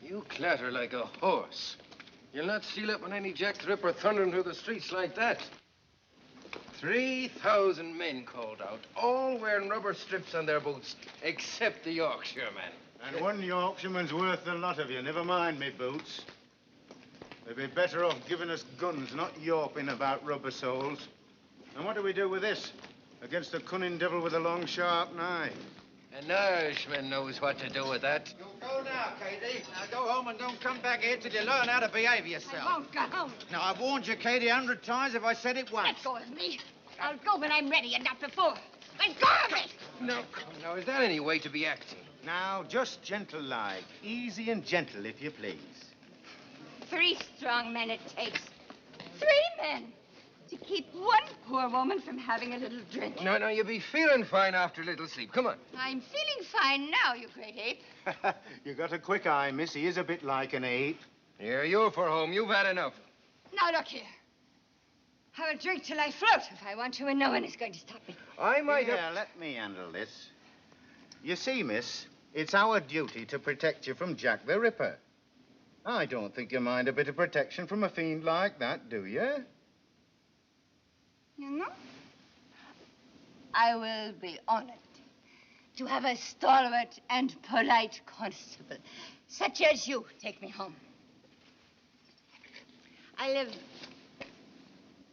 You clatter like a horse. You'll not seal up on any Jack the Ripper thundering through the streets like that. 3,000 men called out, all wearing rubber strips on their boots, except the Yorkshireman. And one Yorkshireman's worth the lot of you. Never mind me boots. They'd be better off giving us guns, not yawping about rubber soles. And what do we do with this? Against a cunning devil with a long, sharp knife. An Irishman knows what to do with that. You go now, Katie. Now go home and don't come back here till you learn how to behave yourself. I won't go home. Now, I've warned you, Katie, 100 times if I said it once. Let go of me. I'll go when I'm ready and not before. Let go of me! No, come now, is that any way to be acting? Now, just gentle-like. Easy and gentle, if you please. 3 strong men it takes. 3 men to keep one poor woman from having a little drink. No, you'll be feeling fine after a little sleep. Come on. I'm feeling fine now, you great ape. You got a quick eye, miss. He is a bit like an ape. Here, you're for home. You've had enough. Now, look here. Have a drink till I float if I want to, and no one is going to stop me. I might have... let me handle this. You see, miss, it's our duty to protect you from Jack the Ripper. I don't think you mind a bit of protection from a fiend like that, do you? You know, I will be honored to have a stalwart and polite constable, such as you, take me home. I live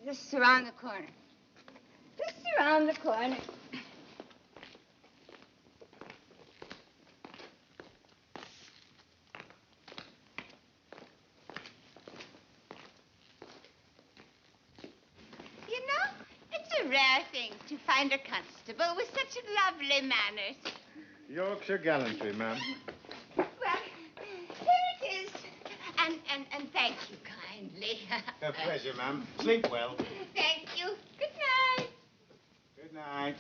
just around the corner. Just around the corner. Rare thing to find a constable with such lovely manners. Yorkshire gallantry, ma'am. Well, here it is. And thank you kindly. A pleasure, ma'am. Sleep well. Thank you. Good night. Good night.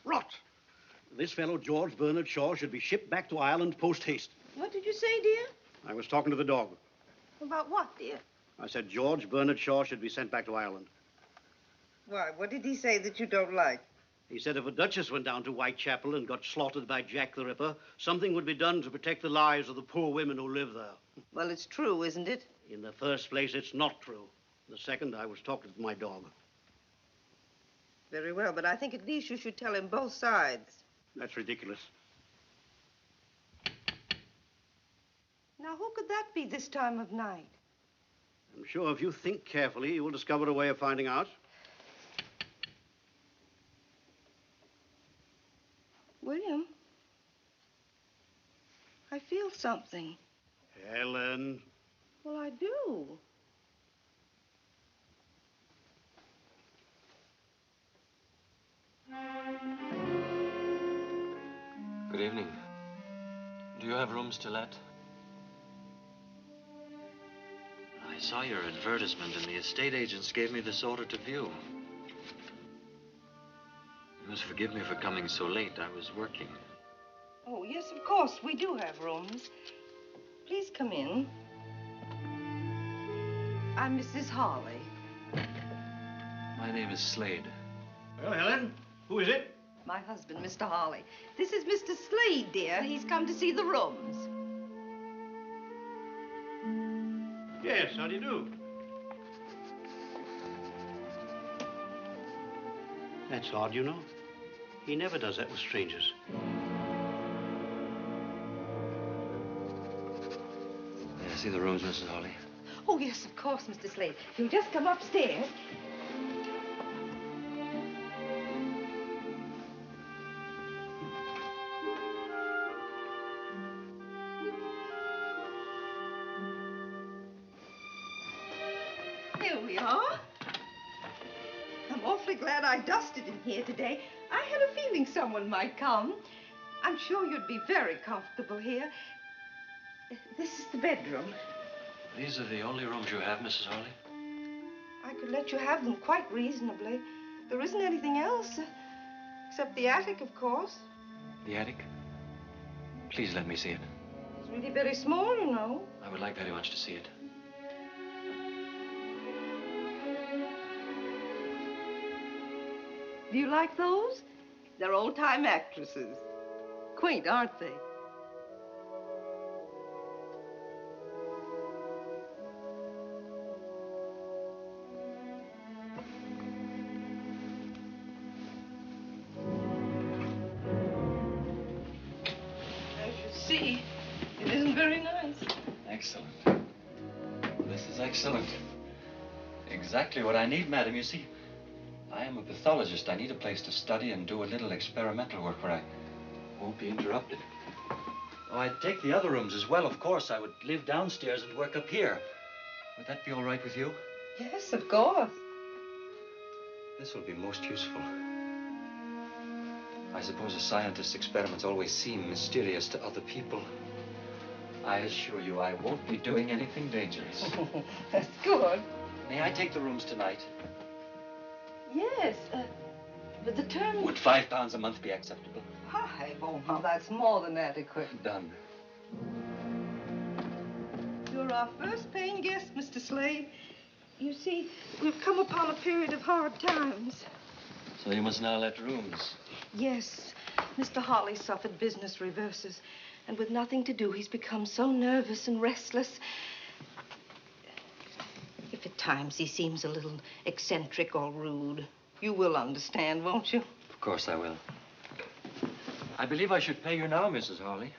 Rot. This fellow, George Bernard Shaw, should be shipped back to Ireland post-haste. What did you say, dear? I was talking to the dog. About what, dear? I said George Bernard Shaw should be sent back to Ireland. Why, what did he say that you don't like? He said if a duchess went down to Whitechapel and got slaughtered by Jack the Ripper, something would be done to protect the lives of the poor women who live there. Well, it's true, isn't it? In the first place, it's not true. The second, I was talking to my dog. Very well, but I think at least you should tell him both sides. That's ridiculous. Now, who could that be this time of night? I'm sure if you think carefully, you will discover a way of finding out. William, I feel something. Helen. Well, I do. Good evening. Do you have rooms to let? I saw your advertisement and the estate agents gave me this order to view. You must forgive me for coming so late. I was working. Oh, yes, of course, we do have rooms. Please come in. I'm Mrs. Harley. My name is Slade. Well, Helen, who is it? My husband, Mr. Harley. This is Mr. Slade, dear. He's come to see the rooms. Yes, how do you do? That's odd, you know. He never does that with strangers. May I see the rooms, Mrs. Hawley? Oh, yes, of course, Mr. Slade. You'll just come upstairs. Here we are. I'm awfully glad I dusted in here today. I had a feeling someone might come. I'm sure you'd be very comfortable here. This is the bedroom. These are the only rooms you have, Mrs. Hawley? I could let you have them quite reasonably. There isn't anything else, except the attic, of course. The attic? Please let me see it. It's really very small, you know. I would like very much to see it. Do you like those? They're old-time actresses. Quaint, aren't they? As you see, it isn't very nice. Excellent. This is excellent. Exactly what I need, madam. You see, I am a pathologist. I need a place to study and do a little experimental work where I won't be interrupted. Oh, I'd take the other rooms as well, of course. I would live downstairs and work up here. Would that be all right with you? Yes, of course. This will be most useful. I suppose a scientist's experiments always seem mysterious to other people. I assure you I won't be doing anything dangerous. That's good. May I take the rooms tonight? Yes, but the term... Would £5 a month be acceptable? Hi, oh, now that's more than adequate. Done. You're our first paying guest, Mr. Slade. You see, we've come upon a period of hard times. So you must now let rooms. Yes, Mr. Harley suffered business reverses, and with nothing to do, he's become so nervous and restless. If at times he seems a little eccentric or rude, you will understand, won't you? Of course I will. I believe I should pay you now, Mrs. Hawley.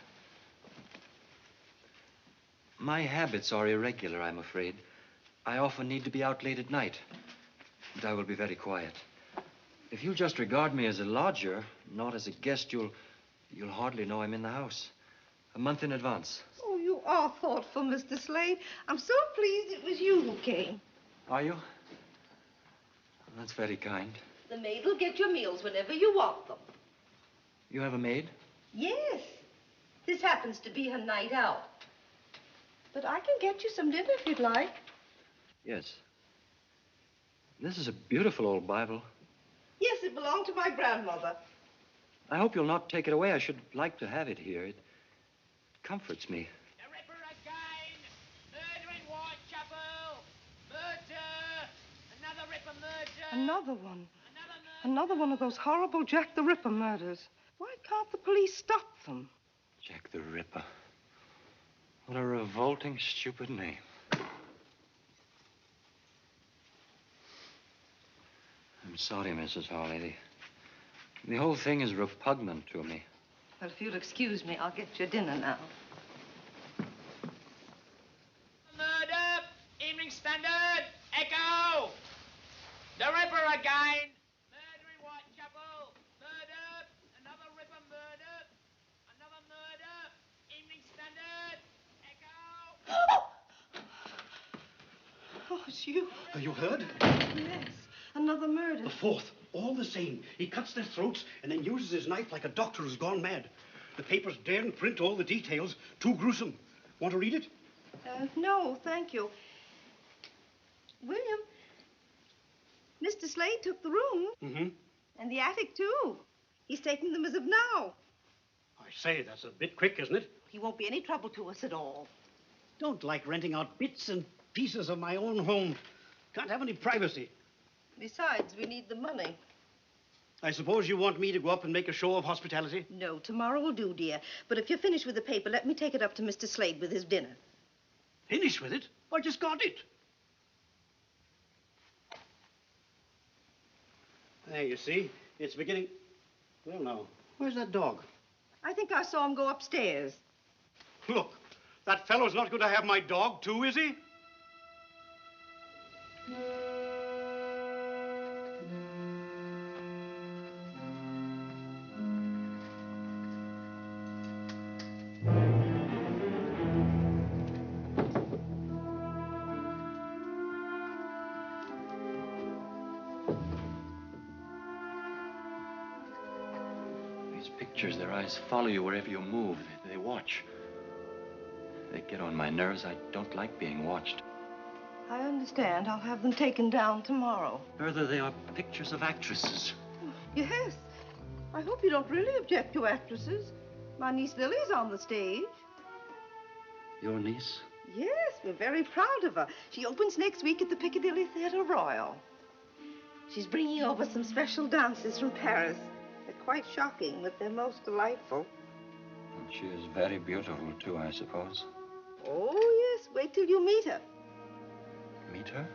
My habits are irregular, I'm afraid. I often need to be out late at night, but I will be very quiet. If you'll just regard me as a lodger, not as a guest, you'll hardly know I'm in the house. A month in advance. Oh, you are thoughtful, Mr. Slade. I'm so pleased it was you who came. Are you? That's very kind. The maid will get your meals whenever you want them. You have a maid? Yes. This happens to be her night out. But I can get you some dinner if you'd like. Yes. This is a beautiful old Bible. Yes, it belonged to my grandmother. I hope you'll not take it away. I should like to have it here. It comforts me. The Ripper again! Murder in Whitechapel! Murder! Another Ripper murder! Another one. Another murder! Another one of those horrible Jack the Ripper murders. Why can't the police stop them? Jack the Ripper. What a revolting, stupid name. I'm sorry, Mrs. Hawley. The whole thing is repugnant to me. Well, if you'll excuse me, I'll get your dinner now. Murder! Evening Standard! Echo! The Ripper again! Murder in Whitechapel! Murder! Another Ripper murder! Another murder! Evening Standard! Echo! Oh, it's you. You heard? Yes, another murder. The fourth. All the same. He cuts their throats and then uses his knife like a doctor who's gone mad. The papers daren't print all the details. Too gruesome. Want to read it? No, thank you. William, Mr. Slade took the room. Mm-hmm. And the attic, too. He's taking them as of now. I say, that's a bit quick, isn't it? He won't be any trouble to us at all. Don't like renting out bits and pieces of my own home. Can't have any privacy. Besides, we need the money. I suppose you want me to go up and make a show of hospitality? No, tomorrow will do, dear. But if you're finished with the paper, let me take it up to Mr. Slade with his dinner. Finished with it? I just got it. There, you see. It's beginning... Well, now, where's that dog? I think I saw him go upstairs. Look, that fellow's not going to have my dog, too, is he? Their eyes follow you wherever you move. They watch. They get on my nerves. I don't like being watched. I understand. I'll have them taken down tomorrow. Further, they are pictures of actresses. Yes. I hope you don't really object to actresses. My niece Lily's on the stage. Your niece? Yes, we're very proud of her. She opens next week at the Piccadilly Theatre Royal. She's bringing over some special dances from Paris. They're quite shocking, but they're most delightful. And she is very beautiful, too, I suppose. Oh, yes. Wait till you meet her. Meet her?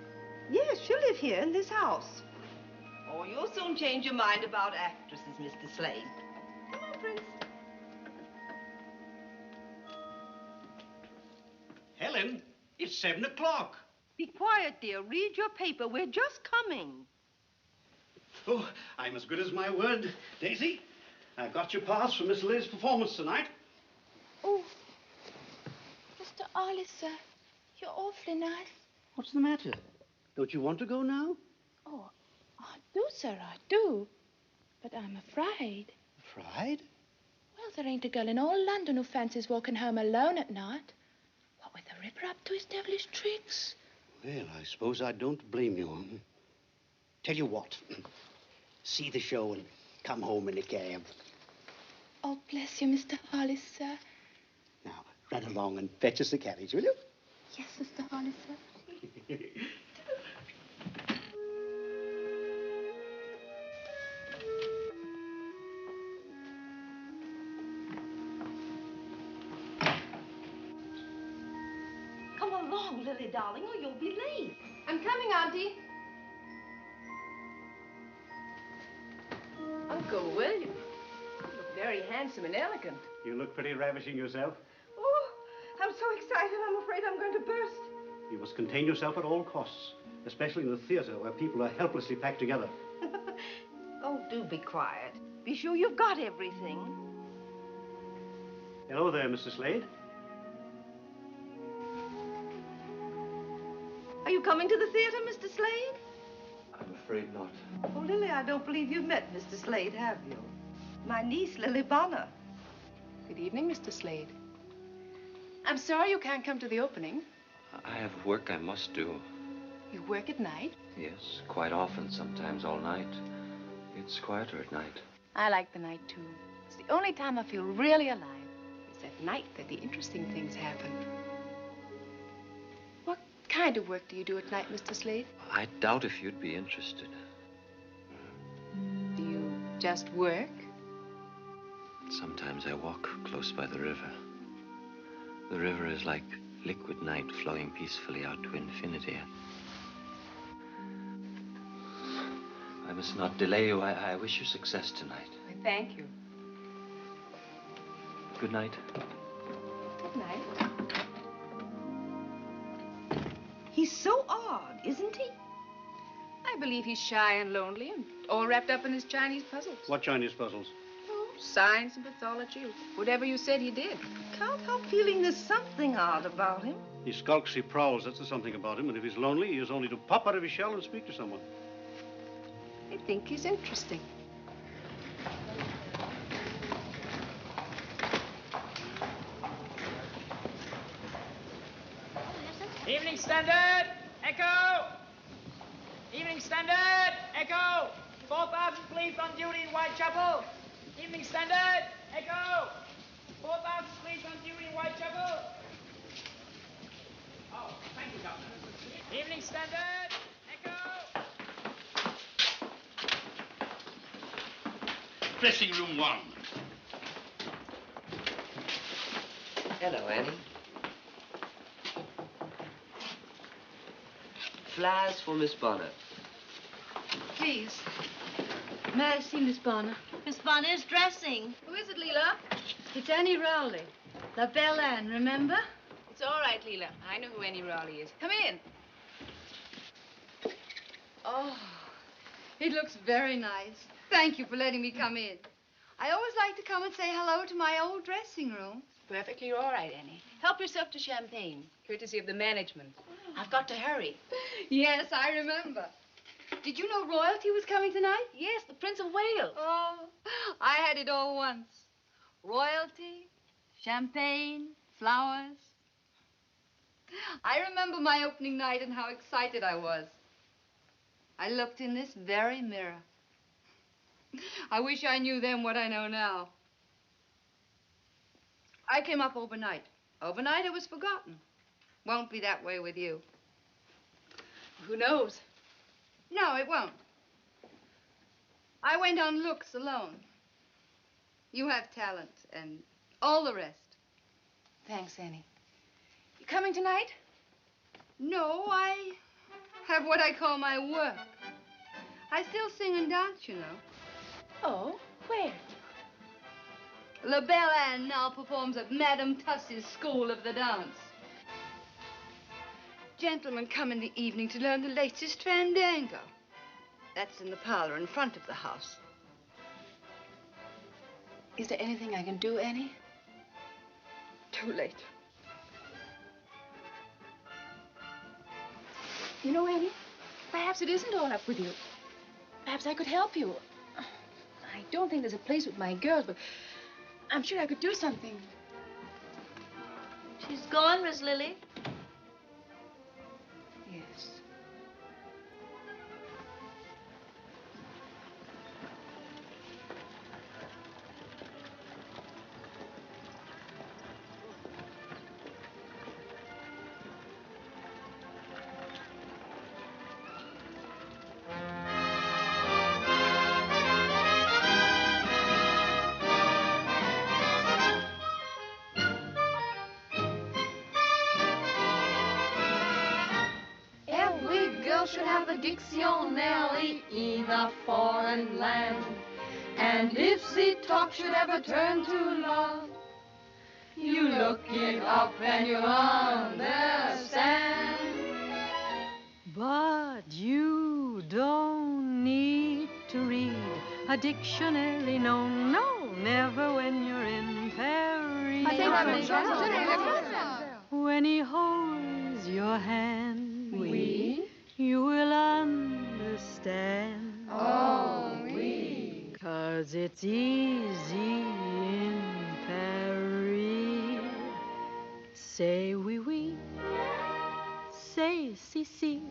Yes, she'll live here in this house. Oh, you'll soon change your mind about actresses, Mr. Slade. Come on, Prince. Helen, it's 7 o'clock. Be quiet, dear. Read your paper. We're just coming. Oh, I'm as good as my word, Daisy. I got your pass for Miss Liz's performance tonight. Oh, Mr. Arliss, you're awfully nice. What's the matter? Don't you want to go now? Oh, I do, sir, I do. But I'm afraid. Afraid? Well, there ain't a girl in all London who fancies walking home alone at night. What with the Ripper up to his devilish tricks. Well, I suppose I don't blame you. Tell you what. See the show and come home in a cab. Oh, bless you, Mr. Arliss, sir. Now, run along and fetch us a carriage, will you? Yes, Mr. Arliss, sir. Come along, Lily, darling, or you'll be late. I'm coming, Auntie. Uncle William, you look very handsome and elegant. You look pretty ravishing yourself. Oh, I'm so excited, I'm afraid I'm going to burst. You must contain yourself at all costs, especially in the theater where people are helplessly packed together. Oh, do be quiet. Be sure you've got everything. Hello there, Mr. Slade. Are you coming to the theater, Mr. Slade? I'm afraid not. Oh, Lily, I don't believe you've met Mr. Slade, have you? My niece, Lily Bonner. Good evening, Mr. Slade. I'm sorry you can't come to the opening. I have work I must do. You work at night? Yes, quite often, sometimes all night. It's quieter at night. I like the night, too. It's the only time I feel really alive. It's at night that the interesting things happen. What kind of work do you do at night, Mr. Slade? I doubt if you'd be interested. Do you just work? Sometimes I walk close by the river. The river is like liquid night flowing peacefully out to infinity. I'm must not delay you. I wish you success tonight. I thank you. Good night. Good night. He's so odd, isn't he? I believe he's shy and lonely and all wrapped up in his Chinese puzzles. What Chinese puzzles? Oh, science and pathology, whatever you said he did. Can't help feeling there's something odd about him. He skulks, he prowls, that's the something about him. And if he's lonely, he has only to pop out of his shell and speak to someone. I think he's interesting. Evening Standard, Echo! Evening Standard, Echo! 4,000 police on duty in Whitechapel. Evening Standard, Echo! 4,000 police on duty in Whitechapel. Oh, thank you, Governor. Evening Standard, Echo! Dressing room 1. Hello, Annie. Flowers for Miss Bonner. Please. May I see Miss Bonner? Miss Bonner is dressing. Who is it, Leela? It's Annie Rowley. La Belle Anne, remember? It's all right, Leela. I know who Annie Rowley is. Come in. Oh, it looks very nice. Thank you for letting me come in. I always like to come and say hello to my old dressing room. Perfectly all right, Annie. Help yourself to champagne, courtesy of the management. I've got to hurry. Yes, I remember. Did you know royalty was coming tonight? Yes, the Prince of Wales. Oh, I had it all once. Royalty, champagne, flowers. I remember my opening night and how excited I was. I looked in this very mirror. I wish I knew then what I know now. I came up overnight. Overnight, it was forgotten. Won't be that way with you. Who knows? No, it won't. I went on looks alone. You have talent and all the rest. Thanks, Annie. You coming tonight? No, I have what I call my work. I still sing and dance, you know. Oh, where? La Belle Anne now performs at Madame Tussie's School of the Dance. Gentlemen come in the evening to learn the latest fandango. That's in the parlor in front of the house. Is there anything I can do, Annie? Too late. You know, Annie, perhaps it isn't all up with you. Perhaps I could help you. I don't think there's a place with my girls, but I'm sure I could do something. She's gone, Miss Lily. Yes. Should have a dictionary in a foreign land. And if the talk should ever turn to love, you look it up and you understand. But you don't need to read a dictionary, no, no, never when you're in Paris. When he holds your hand, you will understand. Oh, oui. 'Cause it's easy in Paris. Say oui, oui. Say si, si.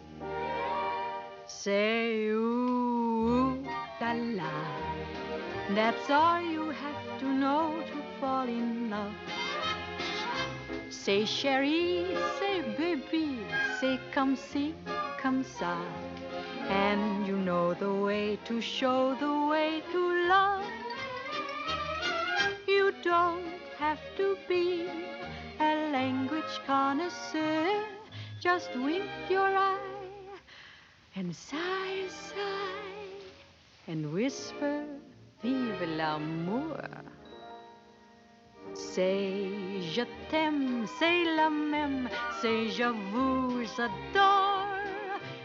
Say ooh, la, la. That's all you have to know to fall in love. Say chérie, say baby, say come si, come ça. And you know the way to show the way to love. You don't have to be a language connoisseur. Just wink your eye and sigh, sigh. whisper, vive l'amour. Say je t'aime, say la même, say je vous adore.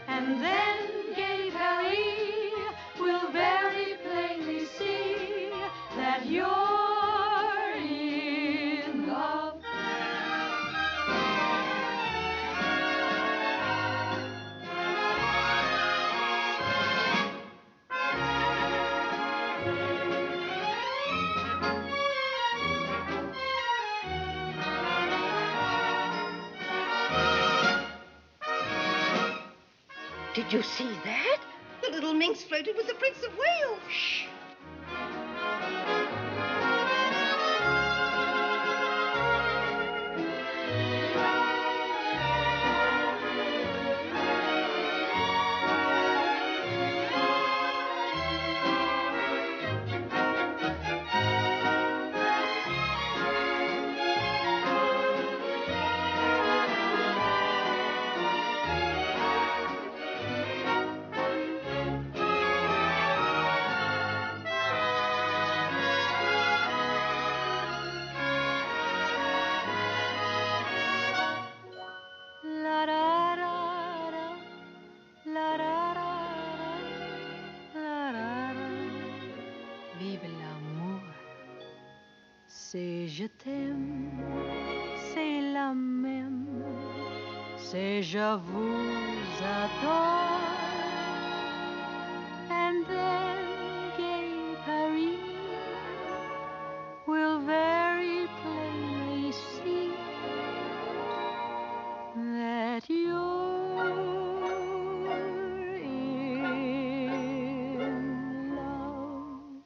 And then gay Paris will very plainly see that you're in love. Did you see that? The little minx flirted with the Prince of Wales. Shh. Vive l'amour. C'est je t'aime, c'est la même, c'est je vous adore. And then gay Paris will very plainly see that you're in love.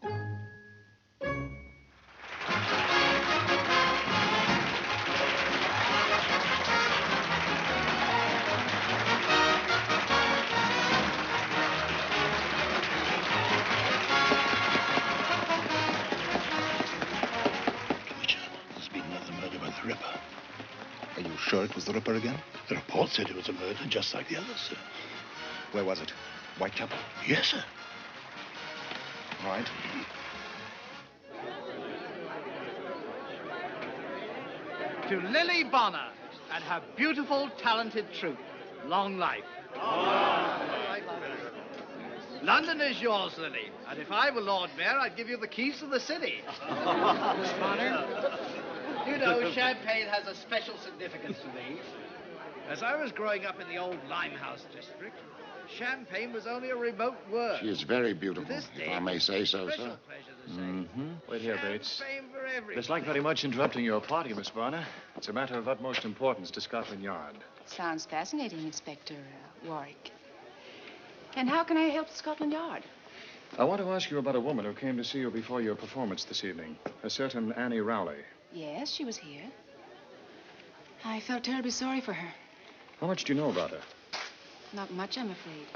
There's been another murder by the Ripper. Are you sure it was the Ripper again? The report said it was a murder just like the others, sir. Where was it? Whitechapel? Yes, sir. Right. To Lily Bonner and her beautiful, talented troupe, long life. London is yours, Lily, and if I were Lord Mayor, I'd give you the keys to the city. Miss Bonner, you know champagne has a special significance to me. As I was growing up in the old Limehouse district, champagne was only a remote word. She is very beautiful, To this if day, I may say so, special sir. pleasure to say. Mm-hmm. Wait here, Bates. Champagne for everyone. Dislike very much interrupting your party, Miss Bonner. It's a matter of utmost importance to Scotland Yard. Sounds fascinating, Inspector Warwick. And how can I help Scotland Yard? I want to ask you about a woman who came to see you before your performance this evening, a certain Annie Rowley. Yes, she was here. I felt terribly sorry for her. How much do you know about her? Not much, I'm afraid.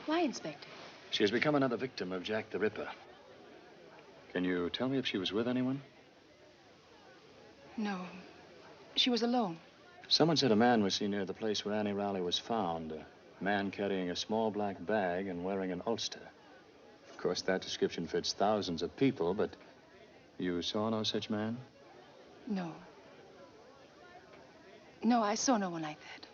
Why, Inspector? She has become another victim of Jack the Ripper. Can you tell me if she was with anyone? No. She was alone. Someone said a man was seen near the place where Annie Rowley was found. A man carrying a small black bag and wearing an ulster. Of course, that description fits thousands of people, but you saw no such man? No. No, I saw no one like that.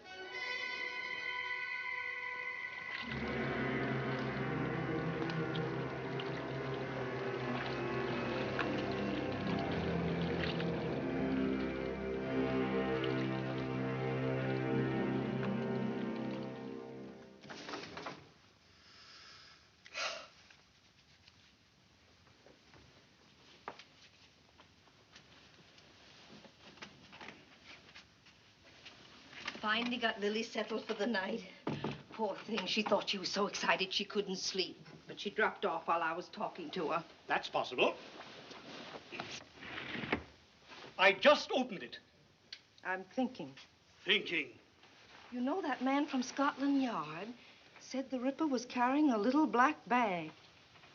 Finally got Lily settled for the night. Poor thing, she thought she was so excited she couldn't sleep. But she dropped off while I was talking to her. That's possible. I just opened it. I'm thinking. Thinking. You know, that man from Scotland Yard said the Ripper was carrying a little black bag.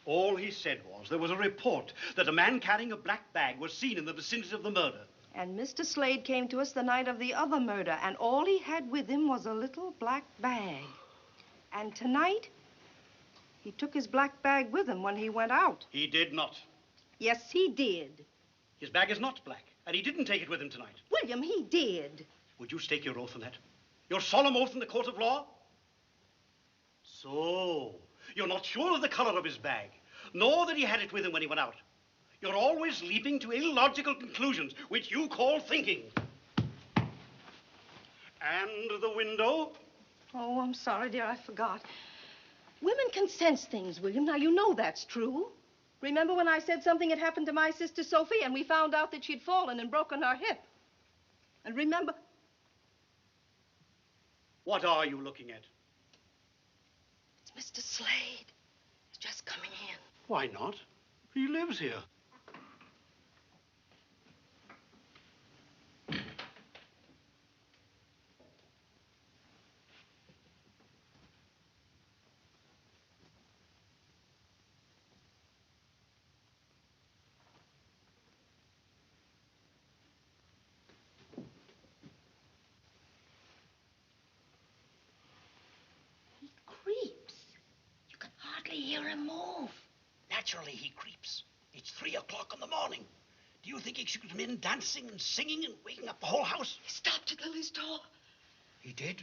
All he said was there was a report that a man carrying a black bag was seen in the vicinity of the murder. And Mr. Slade came to us the night of the other murder, and all he had with him was a little black bag. And tonight, He took his black bag with him when he went out. He did not. Yes, he did. His bag is not black, and he didn't take it with him tonight. William, he did. Would you stake your oath on that? Your solemn oath in the court of law? So, you're not sure of the color of his bag, nor that he had it with him when he went out. You're always leaping to illogical conclusions, which you call thinking. And the window? Oh, I'm sorry, dear, I forgot. Women can sense things, William. Now, you know that's true. Remember when I said something had happened to my sister Sophie and we found out that she'd fallen and broken her hip? And remember... What are you looking at? It's Mr. Slade. He's just coming in. Why not? He lives here. Hear him move. Naturally, he creeps. It's 3 o'clock in the morning. Do you think he should come in dancing and singing and waking up the whole house? He stopped at Lily's door. He did?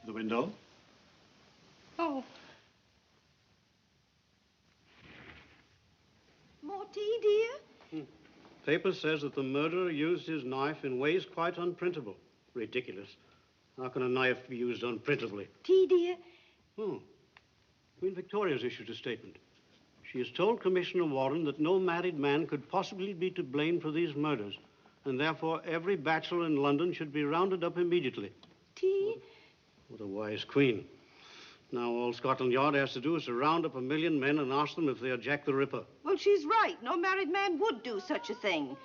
The window? Oh. More tea, dear? Paper says that the murderer used his knife in ways quite unprintable. Ridiculous. How can a knife be used unprintably? Tea, dear? Queen Victoria's issued a statement. She has told Commissioner Warren that no married man could possibly be to blame for these murders, and therefore every bachelor in London should be rounded up immediately. Tea? What a wise queen. Now all Scotland Yard has to do is to round up 1 million men and ask them if they are Jack the Ripper. Well, she's right. No married man would do such a thing.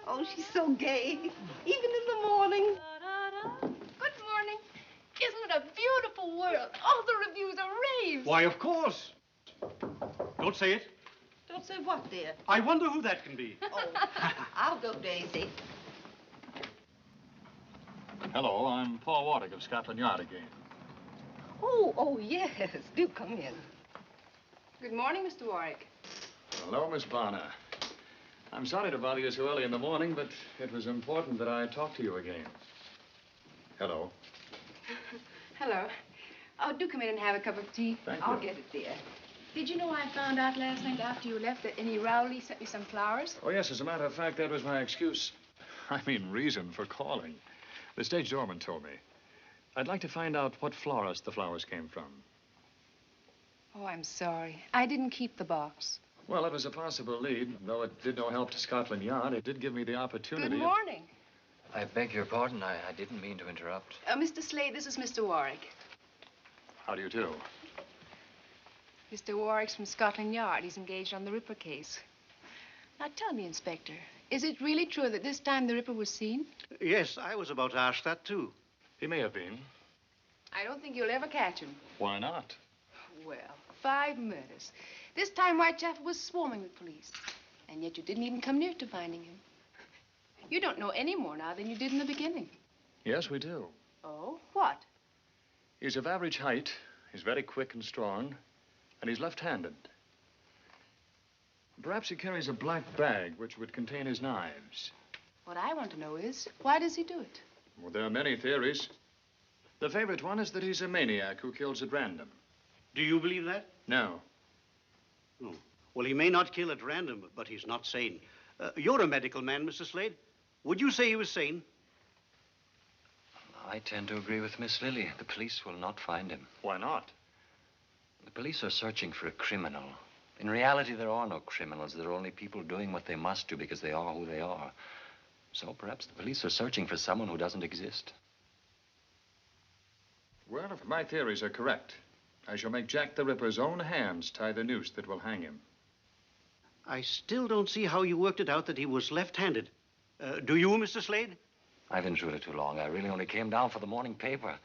Oh, she's so gay, even in the morning. Good morning. Isn't it a beautiful world? All the reviews are raves. Why, of course. Don't say it. Don't say what, dear? I wonder who that can be. Oh, I'll go, Daisy. Hello, I'm Paul Warwick of Scotland Yard again. Oh, yes. Do come in. Good morning, Mr. Warwick. Hello, Miss Bonner. I'm sorry to bother you so early in the morning, but it was important that I talk to you again. Hello. Hello. Oh, do come in and have a cup of tea. Thank I'll you. get it, dear. Did you know I found out last night after you left that Annie Rowley sent me some flowers? Oh, yes, as a matter of fact, that was my excuse. I mean, reason for calling. The stage doorman told me. I'd like to find out what florist the flowers came from. Oh, I'm sorry. I didn't keep the box. Well, it was a possible lead. Though it did no help to Scotland Yard, it did give me the opportunity. Good morning. I beg your pardon. I didn't mean to interrupt. Mr. Slade, this is Mr. Warwick. How do you do? Mr. Warwick's from Scotland Yard. He's engaged on the Ripper case. Now, tell me, Inspector, is it really true that this time the Ripper was seen? Yes, I was about to ask that, too. He may have been. I don't think you'll ever catch him. Why not? Well, 5 murders. This time Whitechapel was swarming with police. And yet you didn't even come near to finding him. You don't know any more now than you did in the beginning. Yes, we do. Oh, what? He's of average height. He's very quick and strong. And he's left-handed. Perhaps he carries a black bag which would contain his knives. What I want to know is, why does he do it? Well, there are many theories. The favorite one is that he's a maniac who kills at random. Do you believe that? No. Oh. Well, he may not kill at random, but he's not sane. You're a medical man, Mr. Slade. Would you say he was sane? I tend to agree with Miss Lily. The police will not find him. Why not? The police are searching for a criminal. In reality, there are no criminals. There are only people doing what they must do because they are who they are. So perhaps the police are searching for someone who doesn't exist. Well, if my theories are correct, I shall make Jack the Ripper's own hands tie the noose that will hang him. I still don't see how you worked it out that he was left-handed. Do you, Mr. Slade? I've been through it too long. I really only came down for the morning paper.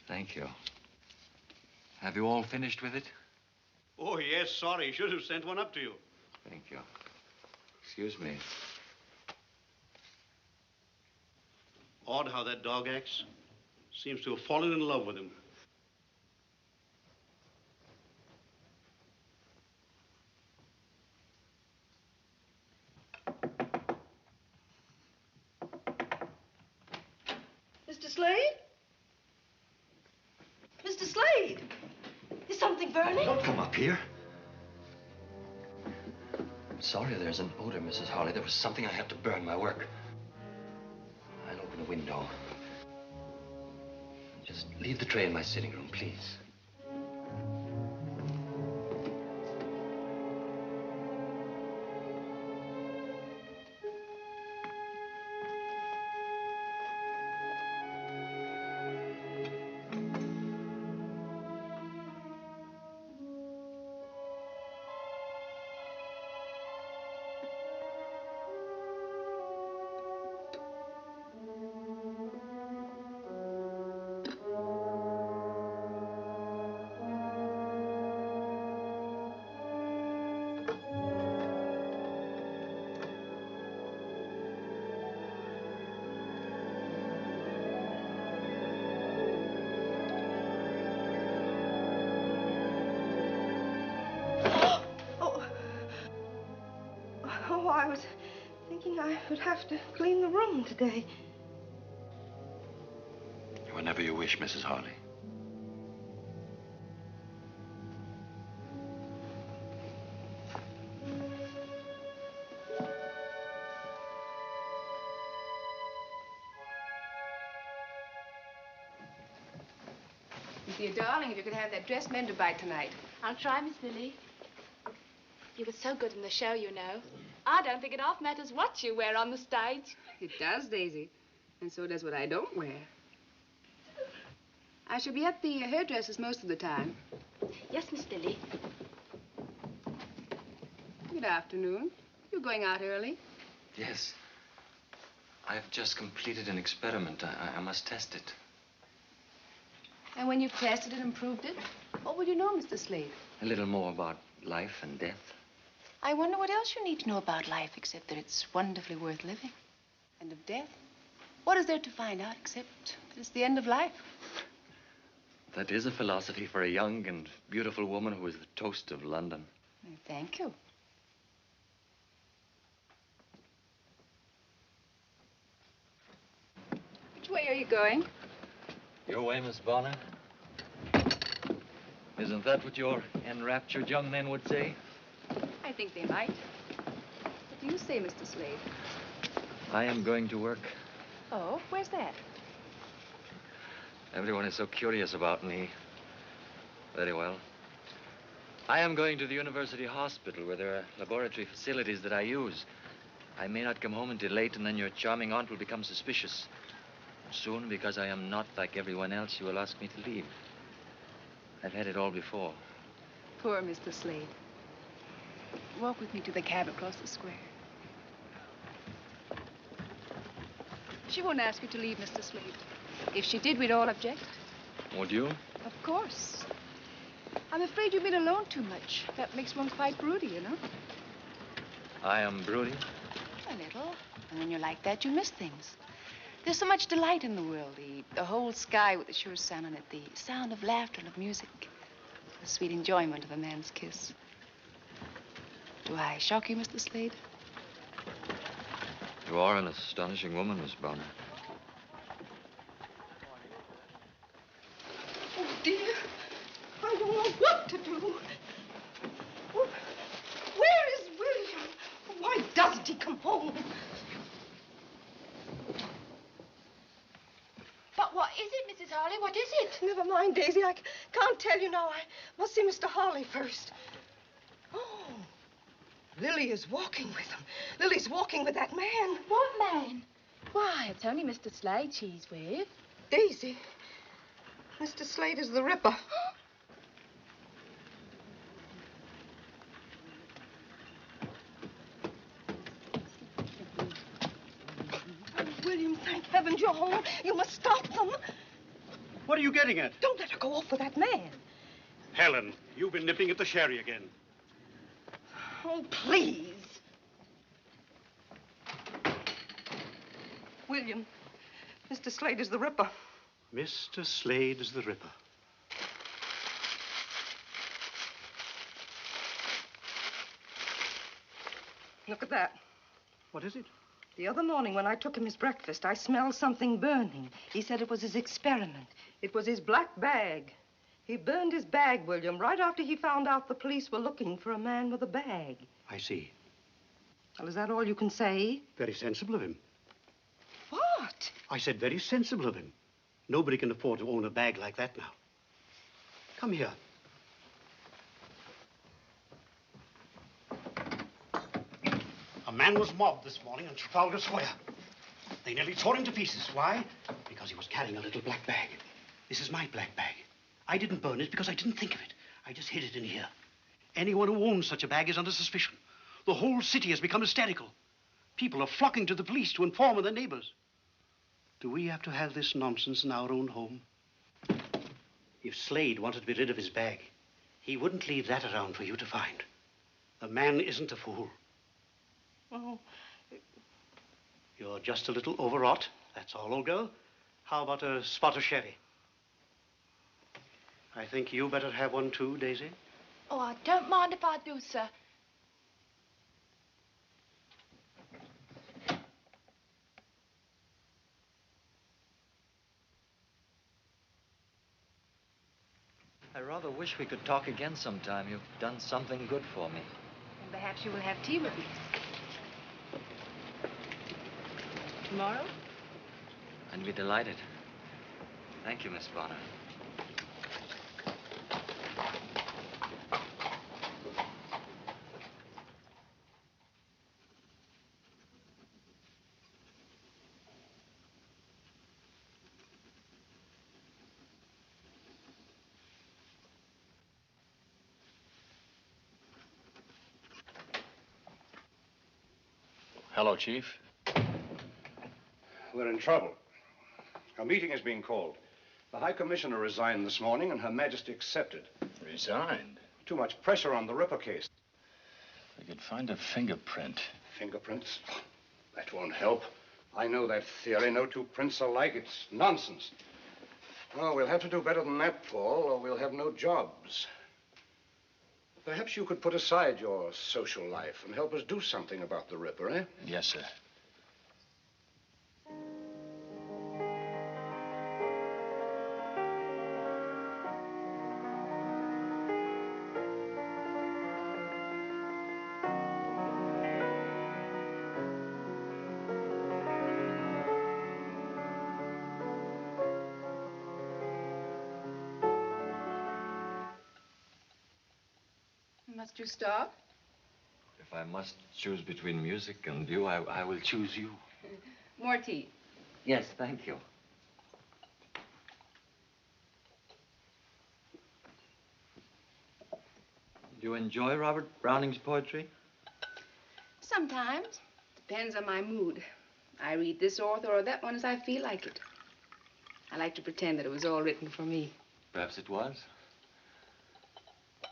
Thank you. Have you all finished with it? Oh, yes, sorry. Should have sent one up to you. Thank you. Excuse me. Odd how that dog acts. Seems to have fallen in love with him. Mr. Slade? Mr. Slade? Is something burning? Don't come up here. I'm sorry there's an odor, Mrs. Harley. There was something I had to burn, my work. I'll open the window. Just leave the tray in my sitting room, please. Oh, I was thinking I would have to clean the room today. Whenever you wish, Mrs. Harley. Dear darling, if you could have that dress mended by tonight. I'll try, Miss Lily. You were so good in the show, you know. I don't think it half matters what you wear on the stage. It does, Daisy. And so does what I don't wear. I shall be at the hairdresser's most of the time. Yes, Miss Lily. Good afternoon. You're going out early. Yes. I've just completed an experiment. I must test it. And when you've tested it and proved it, what will you know, Mr. Slade? A little more about life and death. I wonder what else you need to know about life except that it's wonderfully worth living. And of death? What is there to find out except that it's the end of life? That is a philosophy for a young and beautiful woman who is the toast of London. Thank you. Which way are you going? Your way, Miss Bonner. Isn't that what your enraptured young men would say? I think they might. What do you say, Mr. Slade? I am going to work. Oh, where's that? Everyone is so curious about me. Very well. I am going to the university hospital where there are laboratory facilities that I use. I may not come home until late, and then your charming aunt will become suspicious. Soon, because I am not like everyone else, she will ask me to leave. I've had it all before. Poor Mr. Slade. Walk with me to the cab across the square. She won't ask you to leave, Mr. Slade. If she did, we'd all object. Would you? Of course. I'm afraid you've been alone too much. That makes one quite broody, you know. I am brooding. A little. And when you're like that, you miss things. There's so much delight in the world. The whole sky with the sure sun on it. The sound of laughter and of music. The sweet enjoyment of a man's kiss. Do I shock you, Mr. Slade? You are an astonishing woman, Miss Bonner. Oh, dear. I don't know what to do. Oh, where is William? Why doesn't he come home? Harley. What is it? Never mind, Daisy. I can't tell you now. I must see Mr. Harley first. Oh, Lily is walking with him. Lily's walking with that man. What man? Why, it's only Mr. Slade she's with. Daisy, Mr. Slade is the Ripper. Oh, William, thank heavens you're home. You must stop them. What are you getting at? Don't let her go off with that man. Helen, you've been nipping at the sherry again. Oh, please. William, Mr. Slade is the Ripper. Mr. Slade is the Ripper. Look at that. What is it? The other morning when I took him his breakfast, I smelled something burning. He said it was his experiment. It was his black bag. He burned his bag, William, right after he found out the police were looking for a man with a bag. I see. Well, is that all you can say? Very sensible of him. What? I said very sensible of him. Nobody can afford to own a bag like that now. Come here. A man was mobbed this morning in Trafalgar Square. They nearly tore him to pieces. Why? Because he was carrying a little black bag. This is my black bag. I didn't burn it because I didn't think of it. I just hid it in here. Anyone who owns such a bag is under suspicion. The whole city has become hysterical. People are flocking to the police to inform of their neighbors. Do we have to have this nonsense in our own home? If Slade wanted to be rid of his bag, he wouldn't leave that around for you to find. The man isn't a fool. Oh. You're just a little overwrought. That's all, old girl. How about a spot of sherry? I think you better have one too, Daisy. Oh, I don't mind if I do, sir. I rather wish we could talk again sometime. You've done something good for me. And perhaps you will have tea with me. Tomorrow? I'd be delighted. Thank you, Miss Bonner. Hello, Chief. We're in trouble. A meeting is being called. The High Commissioner resigned this morning, and Her Majesty accepted. Resigned? Too much pressure on the Ripper case. We could find a fingerprint. Fingerprints? That won't help. I know that theory. No two prints are alike. It's nonsense. Oh, we'll have to do better than that, Paul, or we'll have no jobs. Perhaps you could put aside your social life and help us do something about the Ripper, eh? Yes, sir. Must you stop? If I must choose between music and you, I will choose you. More tea. Yes, thank you. Do you enjoy Robert Browning's poetry? Sometimes. Depends on my mood. I read this author or that one as I feel like it. I like to pretend that it was all written for me. Perhaps it was.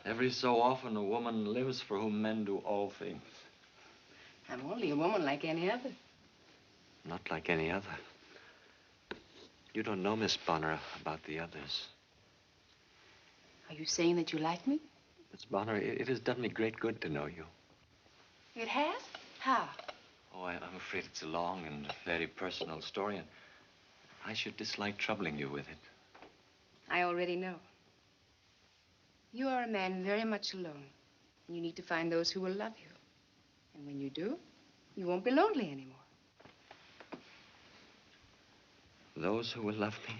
Every so often, a woman lives for whom men do all things. I'm only a woman like any other. Not like any other. You don't know, Miss Bonner, about the others. Are you saying that you like me? Miss Bonner, it has done me great good to know you. It has? How? Oh, I'm afraid it's a long and very personal story, and I should dislike troubling you with it. I already know. You are a man very much alone. And you need to find those who will love you. And when you do, you won't be lonely anymore. Those who will love me?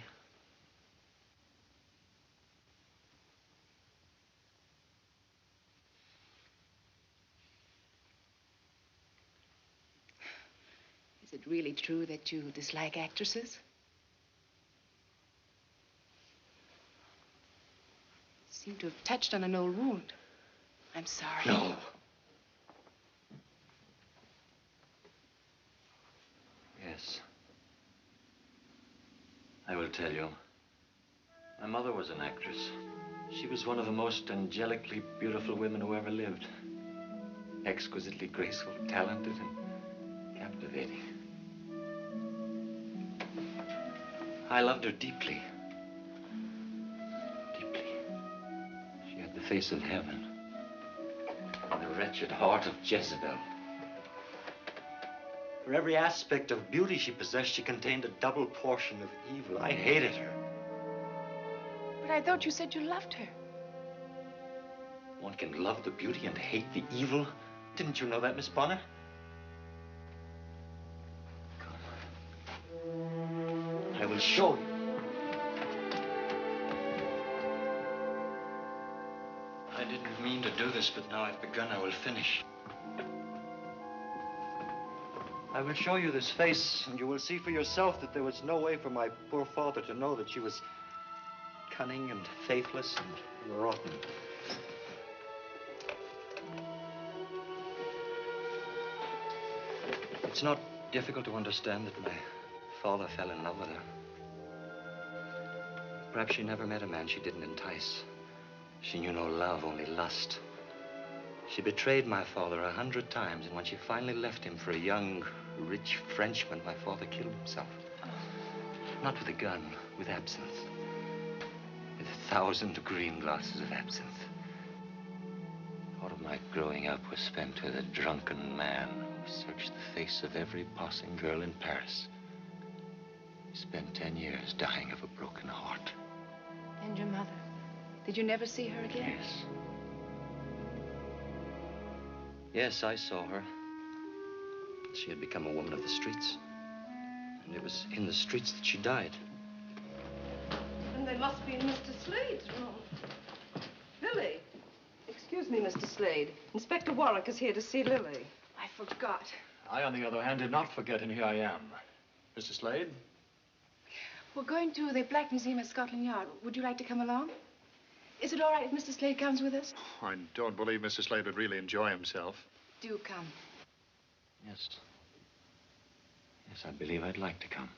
Is it really true that you dislike actresses? You seem to have touched on an old wound. I'm sorry. No. Yes. I will tell you. My mother was an actress. She was one of the most angelically beautiful women who ever lived. Exquisitely graceful, talented, and captivating. I loved her deeply. Deeply. She had the face of heaven and the wretched heart of Jezebel. For every aspect of beauty she possessed, she contained a double portion of evil. I hated her. But I thought you said you loved her. One can love the beauty and hate the evil. Didn't you know that, Miss Bonner? Come. I will show you. I didn't mean to do this, but now I've begun, I will finish. I will show you this face, and you will see for yourself that there was no way for my poor father to know that she was cunning and faithless and rotten. It's not difficult to understand that my father fell in love with her. Perhaps she never met a man she didn't entice. She knew no love, only lust. She betrayed my father 100 times, and when she finally left him for a young, rich Frenchman, my father killed himself. Not with a gun, with absinthe. With 1,000 green glasses of absinthe. All of my growing up was spent with a drunken man who searched the face of every passing girl in Paris. He spent 10 years dying of a broken heart. And your mother? Did you never see her again? Yes. Yes, I saw her. She had become a woman of the streets. And it was in the streets that she died. And they must be in Mr. Slade's room. Lily. Excuse me, Mr. Slade. Inspector Warwick is here to see Lily. I forgot. I, on the other hand, did not forget, and here I am. Mr. Slade? We're going to the Black Museum at Scotland Yard. Would you like to come along? Is it all right if Mr. Slade comes with us? I don't believe Mr. Slade would really enjoy himself. Do come. Yes. Yes, I believe I'd like to come.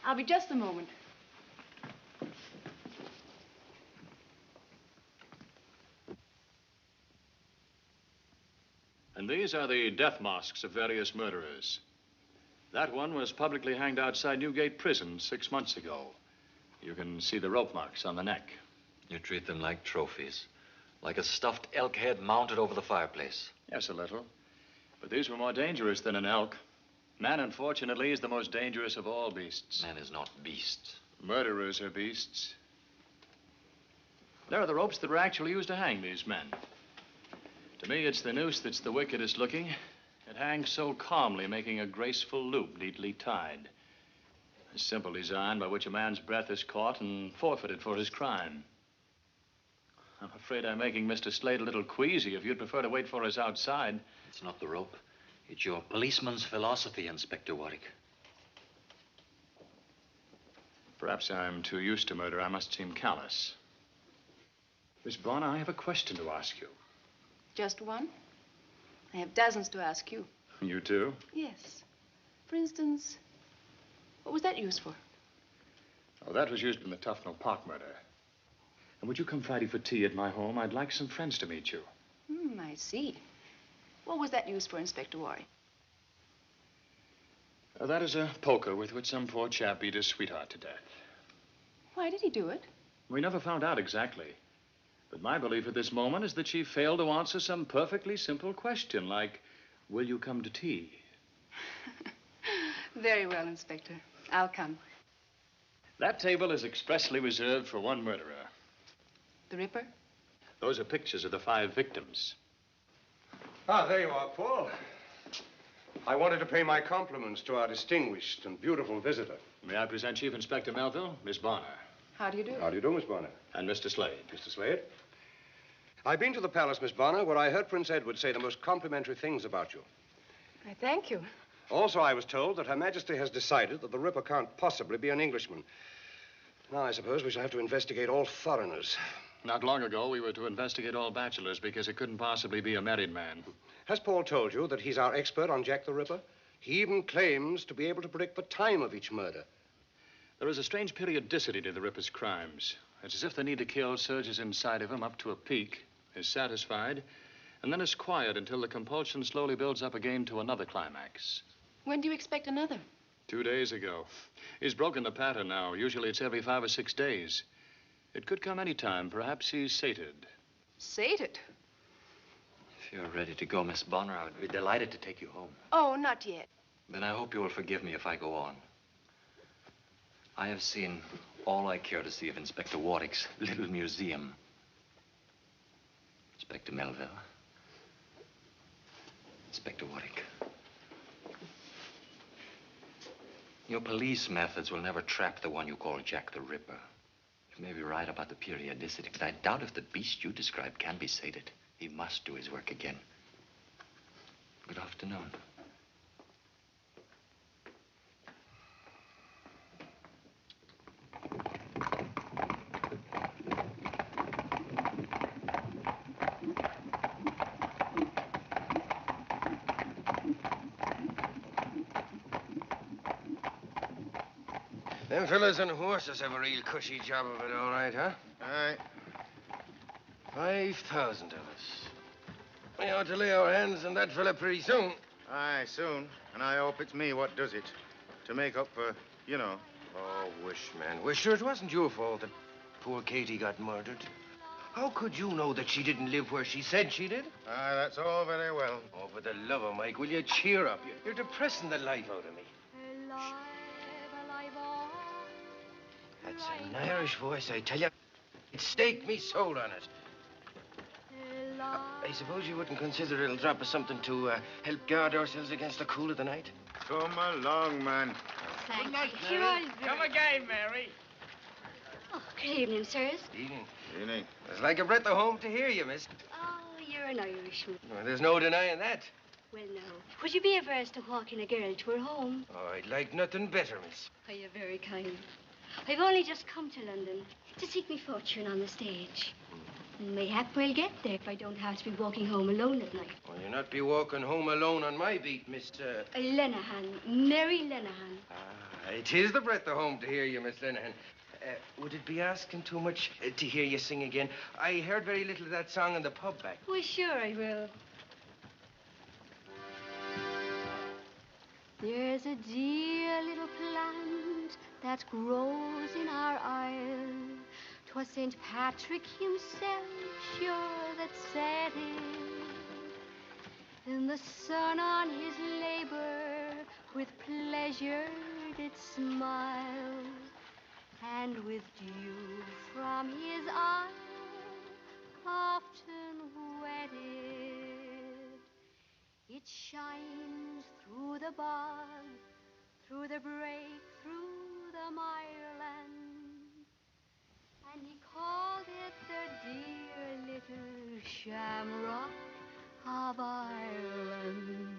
I'll be just a moment. And these are the death masks of various murderers. That one was publicly hanged outside Newgate Prison 6 months ago. You can see the rope marks on the neck. You treat them like trophies. Like a stuffed elk head mounted over the fireplace. Yes, a little. But these were more dangerous than an elk. Man, unfortunately, is the most dangerous of all beasts. Man is not beast. Murderers are beasts. There are the ropes that were actually used to hang these men. To me, it's the noose that's the wickedest looking. It hangs so calmly, making a graceful loop neatly tied. A simple design by which a man's breath is caught and forfeited for his crime. I'm afraid I'm making Mr. Slade a little queasy. If you'd prefer to wait for us outside. It's not the rope. It's your policeman's philosophy, Inspector Warwick. Perhaps I'm too used to murder. I must seem callous. Miss Bonner, I have a question to ask you. Just one? I have dozens to ask you. You too? Yes. For instance, what was that used for? Oh, that was used in the Tufnell Park murder. And would you come Friday for tea at my home? I'd like some friends to meet you. I see. What was that used for, Inspector Warwick? That is a poker with which some poor chap beat his sweetheart to death. Why did he do it? We never found out exactly. But my belief at this moment is that she failed to answer some perfectly simple question, like, will you come to tea? Very well, Inspector. I'll come. That table is expressly reserved for one murderer. The Ripper? Those are pictures of the 5 victims. Ah, there you are, Paul. I wanted to pay my compliments to our distinguished and beautiful visitor. May I present Chief Inspector Melville, Miss Bonner. How do you do? How do you do, Miss Bonner? And Mr. Slade. Mr. Slade? I've been to the palace, Miss Bonner, where I heard Prince Edward say the most complimentary things about you. I thank you. Also, I was told that Her Majesty has decided that the Ripper can't possibly be an Englishman. Now, I suppose we shall have to investigate all foreigners. Not long ago, we were to investigate all bachelors because it couldn't possibly be a married man. Has Paul told you that he's our expert on Jack the Ripper? He even claims to be able to predict the time of each murder. There is a strange periodicity to the Ripper's crimes. It's as if the need to kill surges inside of him up to a peak, is satisfied, and then is quiet until the compulsion slowly builds up again to another climax. When do you expect another? 2 days ago. He's broken the pattern now. Usually it's every 5 or 6 days. It could come any time. Perhaps he's sated. Sated? If you're ready to go, Miss Bonner, I would be delighted to take you home. Oh, not yet. Then I hope you will forgive me if I go on. I have seen all I care to see of Inspector Warwick's little museum. Inspector Melville. Inspector Warwick. Your police methods will never trap the one you call Jack the Ripper. You may be right about the periodicity, but I doubt if the beast you described can be sated. He must do his work again. Good afternoon. Them fellas on horses have a real cushy job of it, all right, huh? Aye. 5,000 of us. We ought to lay our hands on that fella pretty soon. Aye, soon. And I hope it's me what does it. To make up for, you know. Oh, wish, man. Wish, sure, it wasn't your fault that poor Katie got murdered. How could you know that she didn't live where she said she did? Aye, that's all very well. Oh, for the love of Mike, will you cheer up? You're depressing the life out of me. That's an Irish voice, I tell you. It staked me soul on it. I suppose you wouldn't consider it'll drop us something to help guard ourselves against the cool of the night? Come along, man. Good night, Mary. Come again, Mary. Oh, good evening, sirs. Evening. Evening. It's like a breath of home to hear you, miss. Oh, you're an Irishman. Well, there's no denying that. Well, no. Would you be averse to walking a girl to her home? Oh, I'd like nothing better, miss. Oh, you're very kind. I've only just come to London to seek me fortune on the stage. Mayhap we'll get there if I don't have to be walking home alone at night. Well, you'll not be walking home alone on my beat, Miss... Lenehan. Mary Lenehan. It is the breath of home to hear you, Miss Lenehan. Would it be asking too much to hear you sing again? I heard very little of that song in the pub back. Well, sure I will. There's a dear little plant that grows in our isle. 'Twas St. Patrick himself, sure, that set it. In the sun on his labor, with pleasure did smile, and with dew from his eye, often wetted. It shines through the bog, through the brake, through the mireland, and he called it the dear little shamrock of Ireland.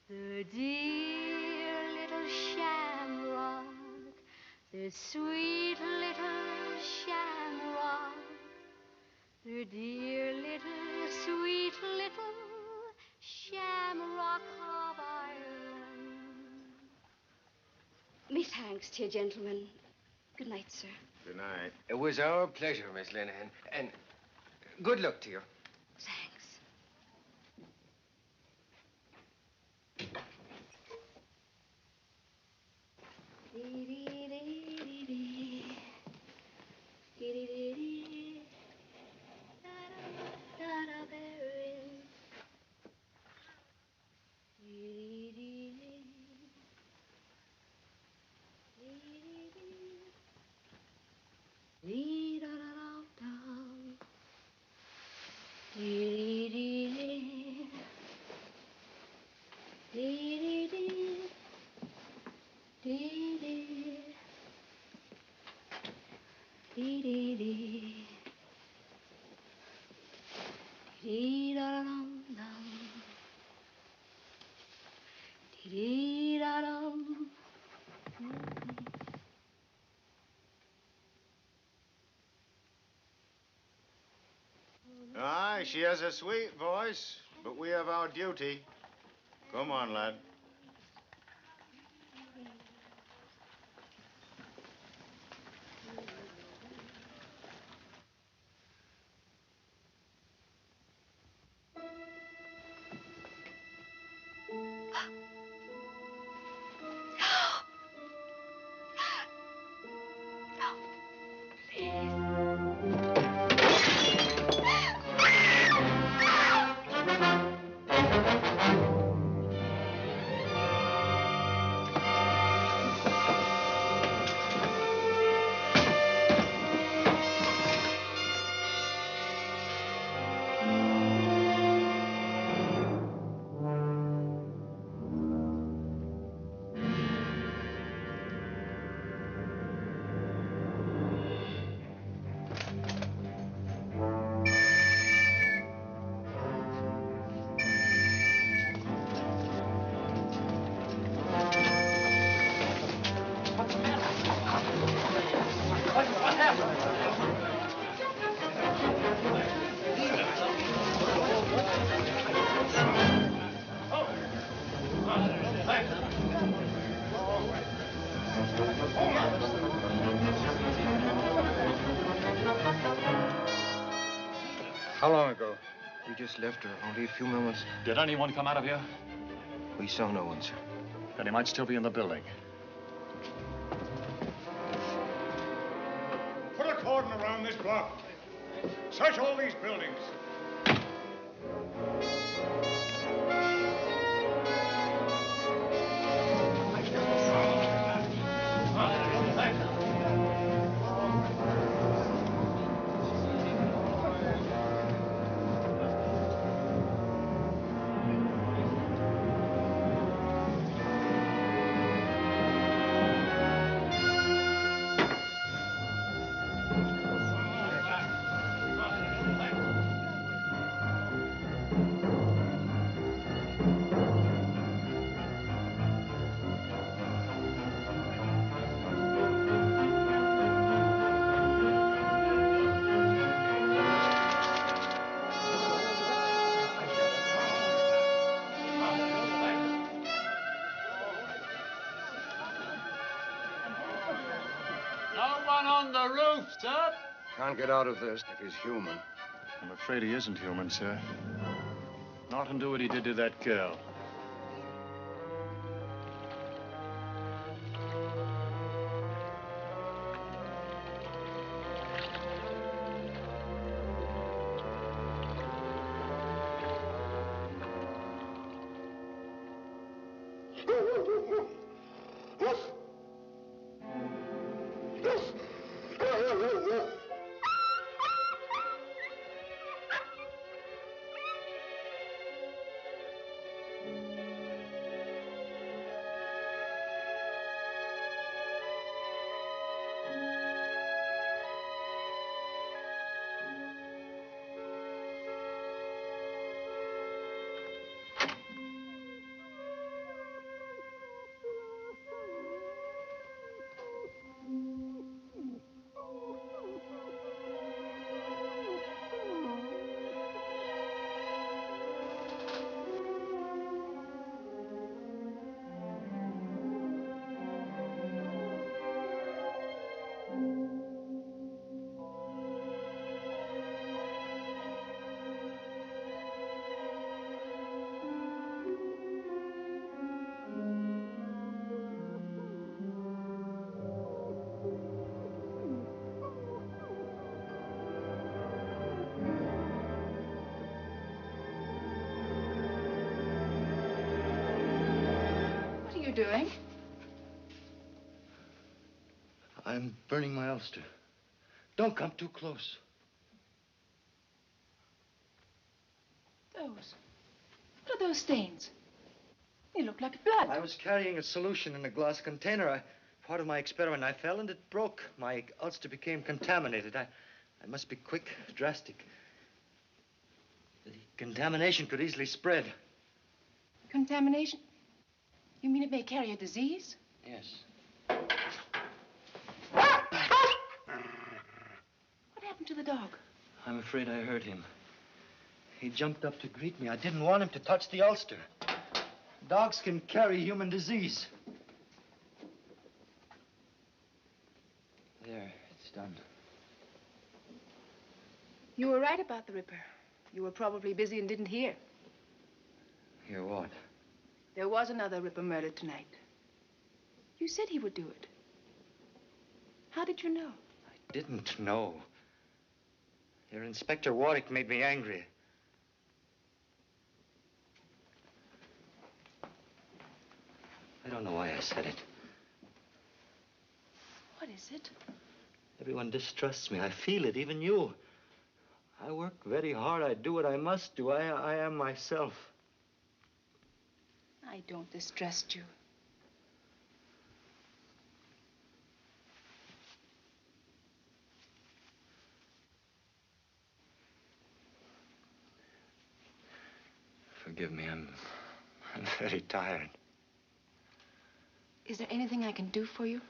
The dear little shamrock, the sweet little shamrock, the dear little, sweet little shamrock of Ireland. Me thanks to you, gentlemen. Good night, sir. Good night. It was our pleasure, Miss Lenehan. And good luck to you. Thanks. Dee-da-dum. Aye, she has a sweet voice, but we have our duty. Come on, lad. How long ago? We just left her, only a few moments. Did anyone come out of here? We saw no one, sir. Then he might still be in the building. Put a cordon around this block. Search all these buildings. On the roof, sir. Can't get out of this if he's human. I'm afraid he isn't human, sir. Not undo what he did to that girl. Doing? I'm burning my ulster. Don't come too close. What are those stains? They look like blood. I was carrying a solution in a glass container. Part of my experiment, I fell and it broke. My ulster became contaminated. I must be quick, drastic. The contamination could easily spread. Contamination? You mean it may carry a disease? Yes. What happened to the dog? I'm afraid I hurt him. He jumped up to greet me. I didn't want him to touch the ulster. Dogs can carry human disease. There, it's done. You were right about the Ripper. You were probably busy and didn't hear. Hear what? There was another Ripper murdered tonight. You said he would do it. How did you know? I didn't know. Your Inspector Warwick made me angry. I don't know why I said it. What is it? Everyone distrusts me. I feel it, even you. I work very hard. I do what I must do. I am myself. I don't distrust you. Forgive me. I'm very tired. Is there anything I can do for you?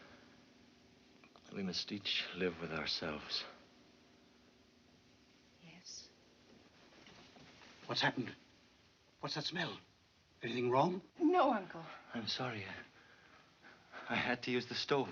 We must each live with ourselves. Yes. What's happened? What's that smell? Anything wrong? No, Uncle. I'm sorry. I had to use the stove.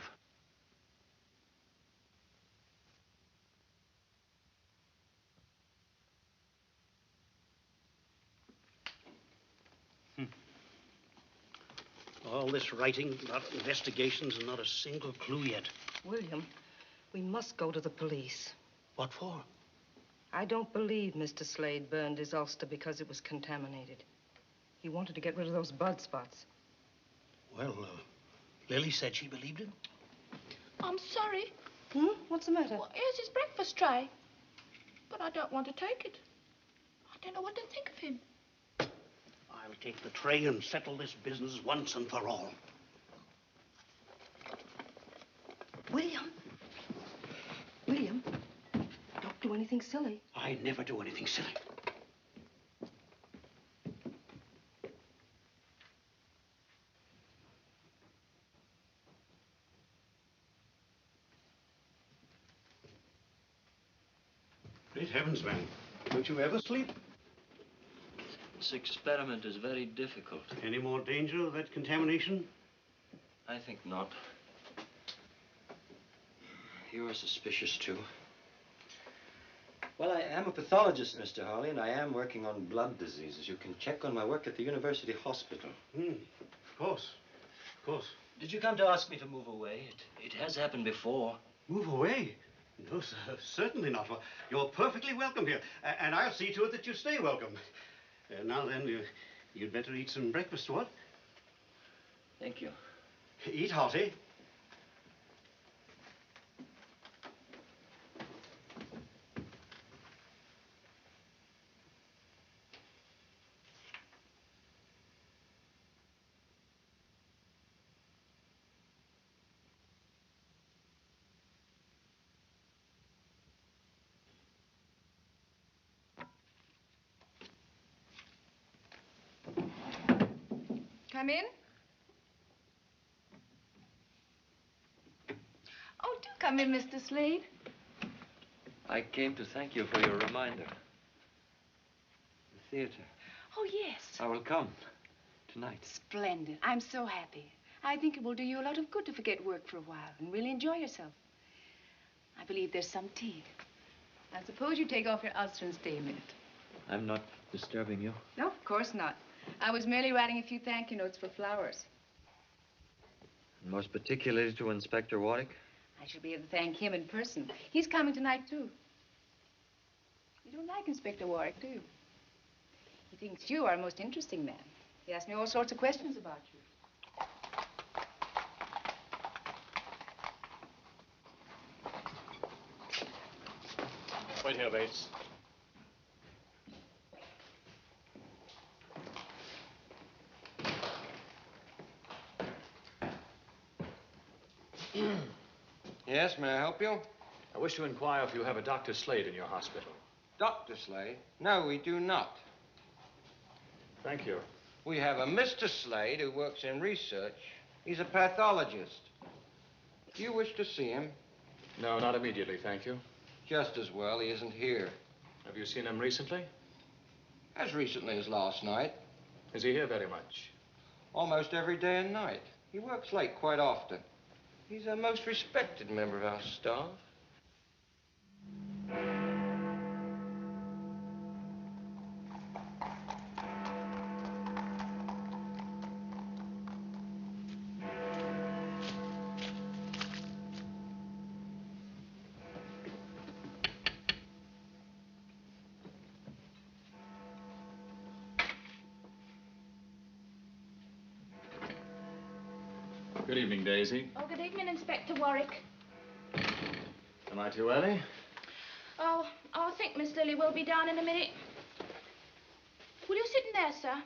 All this writing about investigations and not a single clue yet. William, we must go to the police. What for? I don't believe Mr. Slade burned his ulster because it was contaminated. He wanted to get rid of those blood spots. Well, Lily said she believed him. I'm sorry. What's the matter? Well, here's his breakfast tray. But I don't want to take it. I don't know what to think of him. I'll take the tray and settle this business once and for all. William. William, don't do anything silly. I never do anything silly. Great heavens, man. Don't you ever sleep? This experiment is very difficult. Any more danger of that contamination? I think not. You are suspicious, too. Well, I am a pathologist, Mr. Hawley, and I am working on blood diseases. You can check on my work at the university hospital. Of course. Of course. Did you come to ask me to move away? It has happened before. Move away? No, sir, certainly not. You're perfectly welcome here, and I'll see to it that you stay welcome. Now then, you'd better eat some breakfast, what? Thank you. Eat hearty. Come in. Oh, do come in, Mr. Slade. I came to thank you for your reminder. The theater. Oh, yes. I will come tonight. Splendid. I'm so happy. I think it will do you a lot of good to forget work for a while and really enjoy yourself. I believe there's some tea. I suppose you take off your ulster and stay a minute. I'm not disturbing you. No, of course not. I was merely writing a few thank you notes for flowers. Most particularly to Inspector Warwick. I shall be able to thank him in person. He's coming tonight, too. You don't like Inspector Warwick, do you? He thinks you are a most interesting man. He asked me all sorts of questions about you. Wait here, Bates. Yes, may I help you? I wish to inquire if you have a Dr. Slade in your hospital. Dr. Slade? No, we do not. Thank you. We have a Mr. Slade who works in research. He's a pathologist. Do you wish to see him? No, not immediately, thank you. Just as well, he isn't here. Have you seen him recently? As recently as last night. Is he here very much? Almost every day and night. He works late quite often. He's a most respected member of our staff. Good evening, Daisy. Oh, good evening, Inspector Warwick. Am I too early? Oh, I think Miss Lily will be down in a minute. Will you sit in there, sir?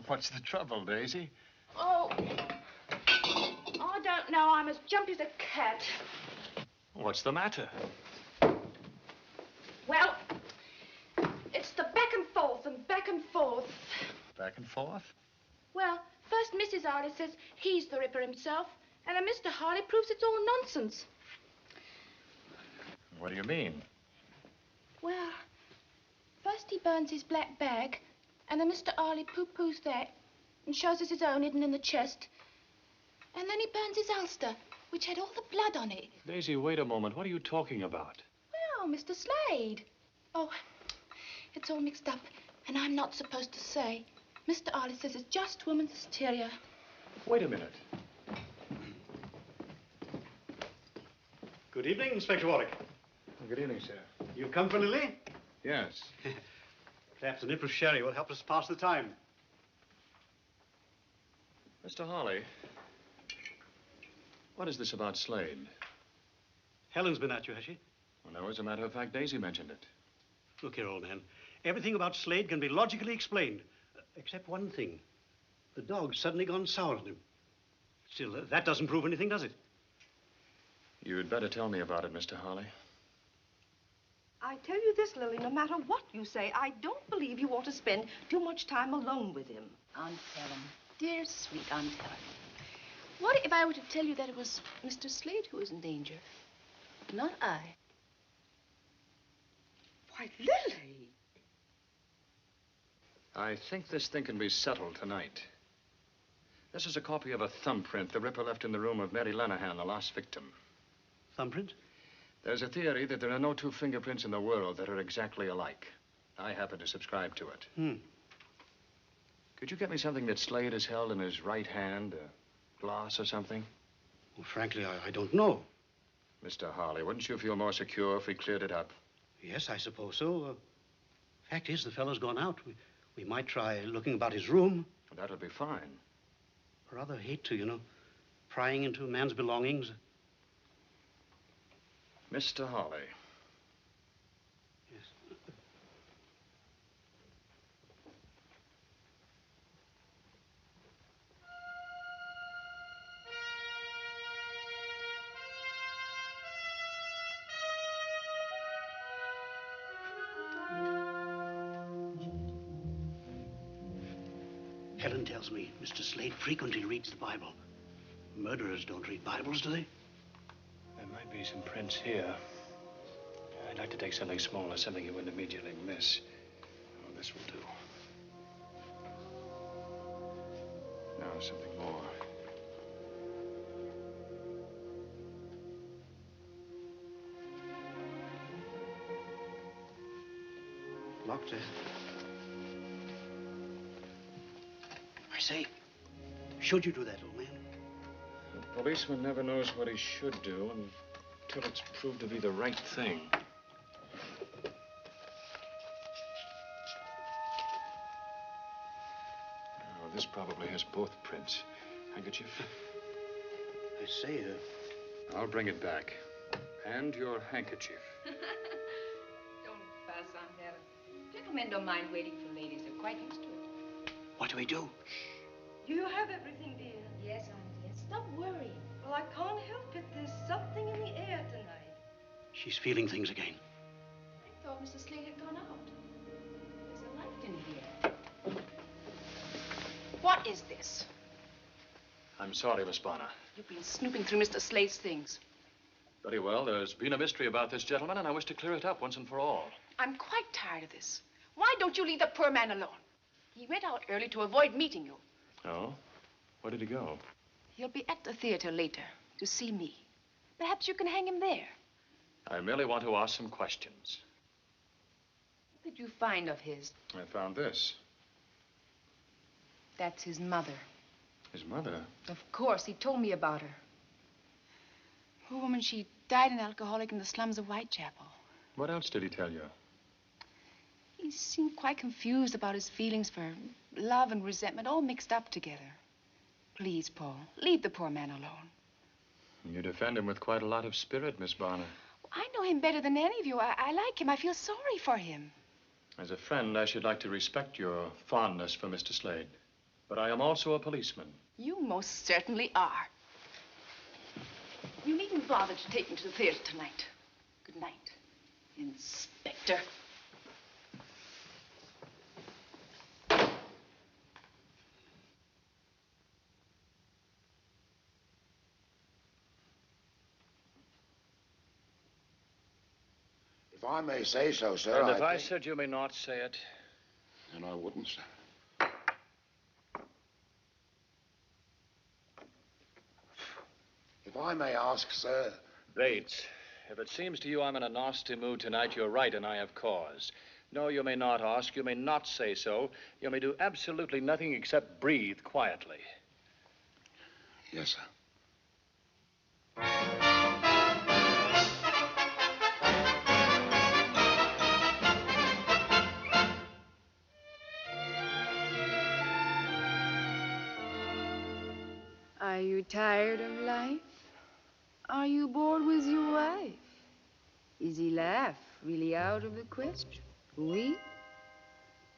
What's the trouble, Daisy? Oh, I don't know. I'm as jumpy as a cat. What's the matter? Well, it's the back and forth and back and forth. Back and forth? Well, first Mrs. Harley says he's the Ripper himself, and then Mr. Harley proves it's all nonsense. What do you mean? Well, first he burns his black bag, and then Mr. Harley pooh-poos that and shows us his own hidden in the chest. And then he burns his ulster, which had all the blood on it. Daisy, wait a moment. What are you talking about? Well, Mr. Slade. Oh, it's all mixed up, and I'm not supposed to say. Mr. Harley says it's just woman's hysteria. Wait a minute. Good evening, Inspector Warwick. Good evening, sir. You've come for Lily? Yes. Perhaps a nip of sherry will help us pass the time. Mr. Harley, what is this about Slade? Helen's been at you, has she? Well, no, as a matter of fact, Daisy mentioned it. Look here, old man. Everything about Slade can be logically explained, except one thing. The dog's suddenly gone sour on him. Still, that doesn't prove anything, does it? You'd better tell me about it, Mr. Harley. I tell you this, Lily, no matter what you say, I don't believe you ought to spend too much time alone with him. Aunt Helen. Dear, sweet Aunt Helen. What if I were to tell you that it was Mr. Slade who was in danger? Not I. Why, Lily! I think this thing can be settled tonight. This is a copy of a thumbprint the Ripper left in the room of Mary Lenahan, the last victim. Thumbprint? There's a theory that there are no two fingerprints in the world that are exactly alike. I happen to subscribe to it. Could you get me something that Slade has held in his right hand? A glass or something? Well, frankly, I don't know. Mr. Harley, wouldn't you feel more secure if we cleared it up? Yes, I suppose so. Fact is, the fellow's gone out. We might try looking about his room. That'll be fine. I rather hate to, you know, prying into a man's belongings. Mr. Harley. Yes. Helen tells me Mr. Slade frequently reads the Bible. Murderers don't read Bibles, do they? There might be some prints here. I'd like to take something smaller, something you wouldn't immediately miss. Oh, this will do. Now, something more. Locked there. I say, should you do that, old man? The policeman never knows what he should do until it's proved to be the right thing. Oh, this probably has both prints. Handkerchief? I say, I'll bring it back. And your handkerchief. Don't fuss, Aunt Helen. Gentlemen don't mind waiting for ladies. They're quite used to it. What do we do? Do you have everything, dear? Yes, Aunt, yes. Stop worrying. Well, I can't help it. There's something in the air tonight. She's feeling things again. I thought Mr. Slade had gone out. There's a light in here. What is this? I'm sorry, Miss Bonner. You've been snooping through Mr. Slade's things. Very well. There's been a mystery about this gentleman, and I wish to clear it up once and for all. I'm quite tired of this. Why don't you leave the poor man alone? He went out early to avoid meeting you. Oh? Where did he go? He'll be at the theater later to see me. Perhaps you can hang him there. I merely want to ask some questions. What did you find of his? I found this. That's his mother. His mother? Of course, he told me about her. Poor woman, she died an alcoholic in the slums of Whitechapel. What else did he tell you? He seemed quite confused about his feelings for love and resentment all mixed up together. Please, Paul, leave the poor man alone. You defend him with quite a lot of spirit, Miss Bonner. I know him better than any of you. I like him. I feel sorry for him. As a friend, I should like to respect your fondness for Mr. Slade. But I am also a policeman. You most certainly are. You needn't bother to take me to the theater tonight. Good night, Inspector. If I may say so, sir, And if I think... said you may not say it? Then I wouldn't, sir. If I may ask, sir... Bates, if it seems to you I'm in a nasty mood tonight, you're right, and I have cause. No, you may not ask. You may not say so. You may do absolutely nothing except breathe quietly. Yes, sir. Are you tired of life? Are you bored with your wife? Is he laugh really out of the question? Oui?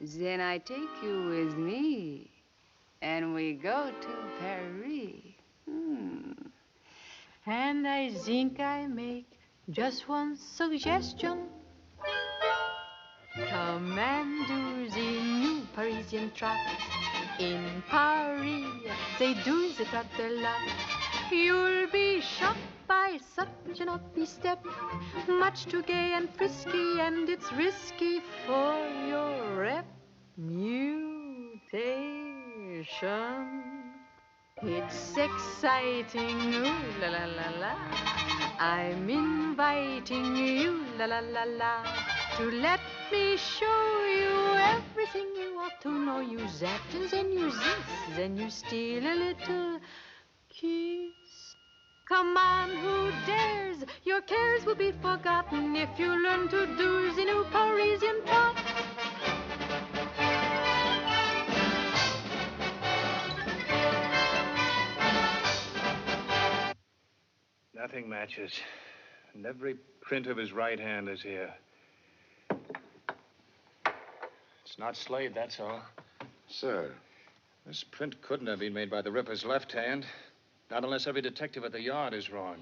Then I take you with me, and we go to Paris. And I think I make just one suggestion. Come and do the new Parisian trot. In Paris, they do the trot a lot. You'll be shocked by such an uppy step, much too gay and frisky, and it's risky for your reputation. It's exciting, ooh la la la la. I'm inviting you, la la la la, to let me show you everything you ought to know. You that, and then you this, then you steal a little kiss. Come on, who dares? Your cares will be forgotten if you learn to do the new Parisian trot. Nothing matches. And every print of his right hand is here. It's not Slade, that's all. Sir. This print couldn't have been made by the Ripper's left hand. Not unless every detective at the yard is wrong.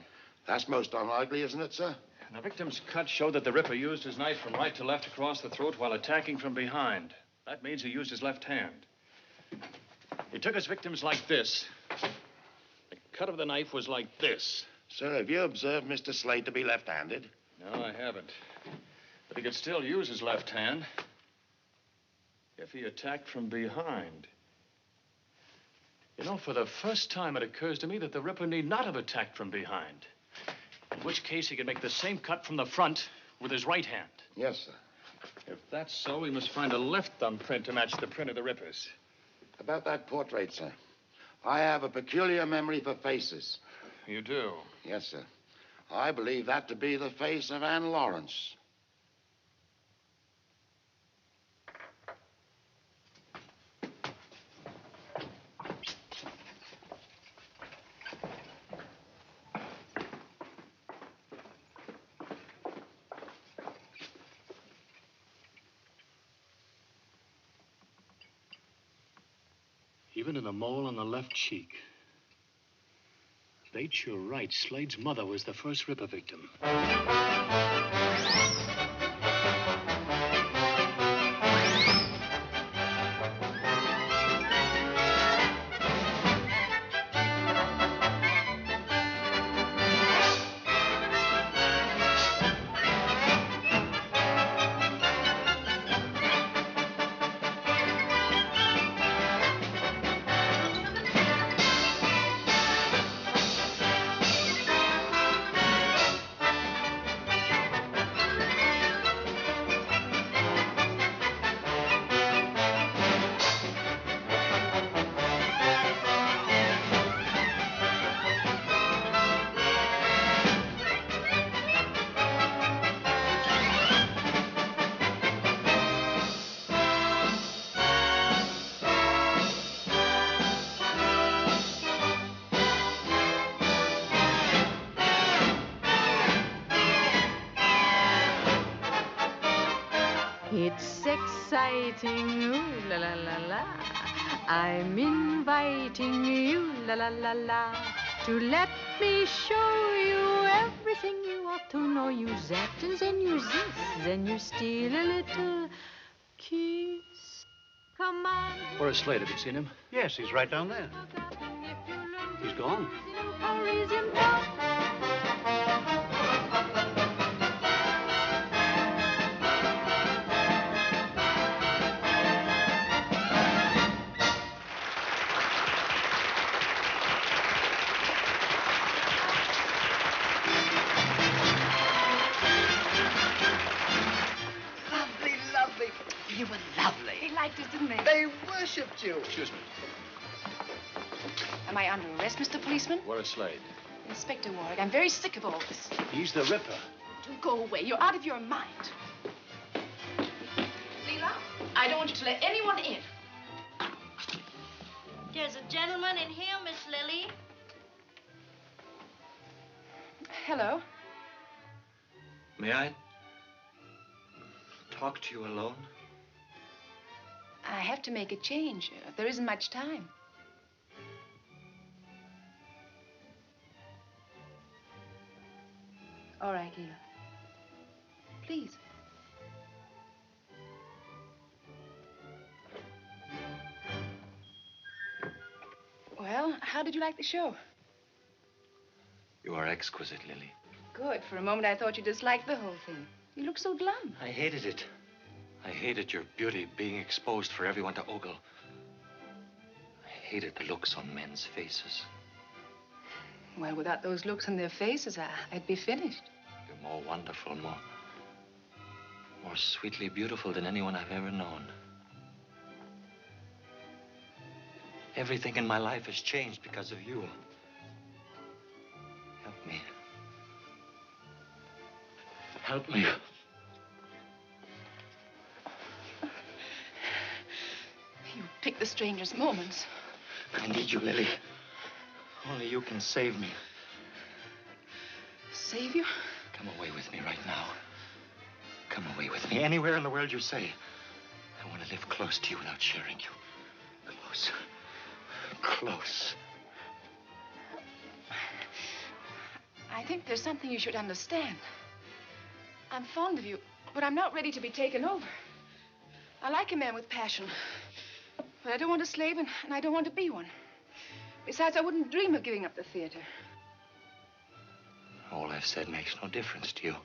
That's most unlikely, isn't it, sir? The victim's cut showed that the Ripper used his knife from right to left across the throat while attacking from behind. That means he used his left hand. He took his victims like this. The cut of the knife was like this. Sir, have you observed Mr. Slade to be left-handed? No, I haven't. But he could still use his left hand if he attacked from behind. You know, for the first time, it occurs to me that the Ripper need not have attacked from behind. In which case, he could make the same cut from the front with his right hand. Yes, sir. If that's so, we must find a left thumbprint to match the print of the Ripper's. About that portrait, sir. I have a peculiar memory for faces. You do? Yes, sir. I believe that to be the face of Anne Lawrence. Even in the mole on the left cheek. Bates, you're right. Slade's mother was the first Ripper victim. It's exciting, ooh la la la la. I'm inviting you, la la la la, to let me show you everything you ought to know. You that and then you this, then you steal a little kiss. Come on. Where's Slade? Have you seen him? Yes, he's right down there. He's gone. Lovely, lovely. You were lovely. They liked us, didn't they? They worshipped you. Excuse me. Am I under arrest, Mr. Policeman? Where's Slade? Inspector Warwick, I'm very sick of all this. He's the Ripper. Do go away. You're out of your mind. Leela, I don't want you to let anyone in. There's a gentleman in here, Miss Lily. Hello. May I talk to you alone? I have to make a change. There isn't much time. All right, Leela. Please. Well, how did you like the show? You are exquisite, Lily. Good. For a moment, I thought you disliked the whole thing. You look so glum. I hated it. I hated your beauty being exposed for everyone to ogle. I hated the looks on men's faces. Well, without those looks on their faces, I'd be finished. You're more wonderful, more sweetly beautiful than anyone I've ever known. Everything in my life has changed because of you. Help me. Help me. You pick the strangest moments. I need you, Lily. Only you can save me. Save you? Come away with me right now. Come away with me. Anywhere in the world you say. I want to live close to you without sharing you. Close. Close. I think there's something you should understand. I'm fond of you, but I'm not ready to be taken over. I like a man with passion, but I don't want a slave, and I don't want to be one. Besides, I wouldn't dream of giving up the theater. All I've said makes no difference to you.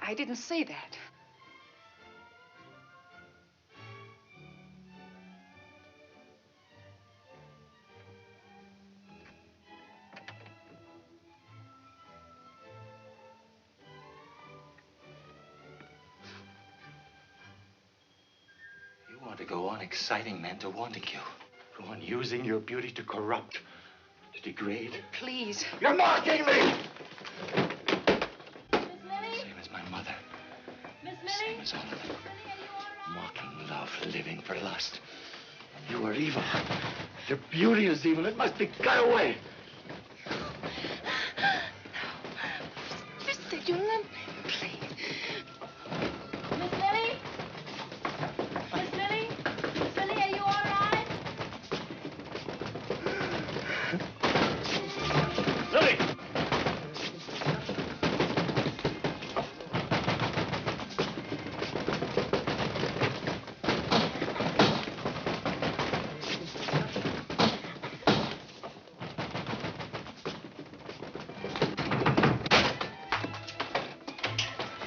I didn't say that. You want to go on exciting men to wanting you. Go on using your beauty to corrupt, to degrade. Please. You're mocking me! Miss Lily? Same as my mother. Miss Same Lily? as all of them. Miss Lily, are you all right? Mocking love, living for lust. You are evil. Your beauty is evil. It must be cut away. Mister, you know, please. Miss Lily? Miss Lily? Miss Lily, are you all right? Lily!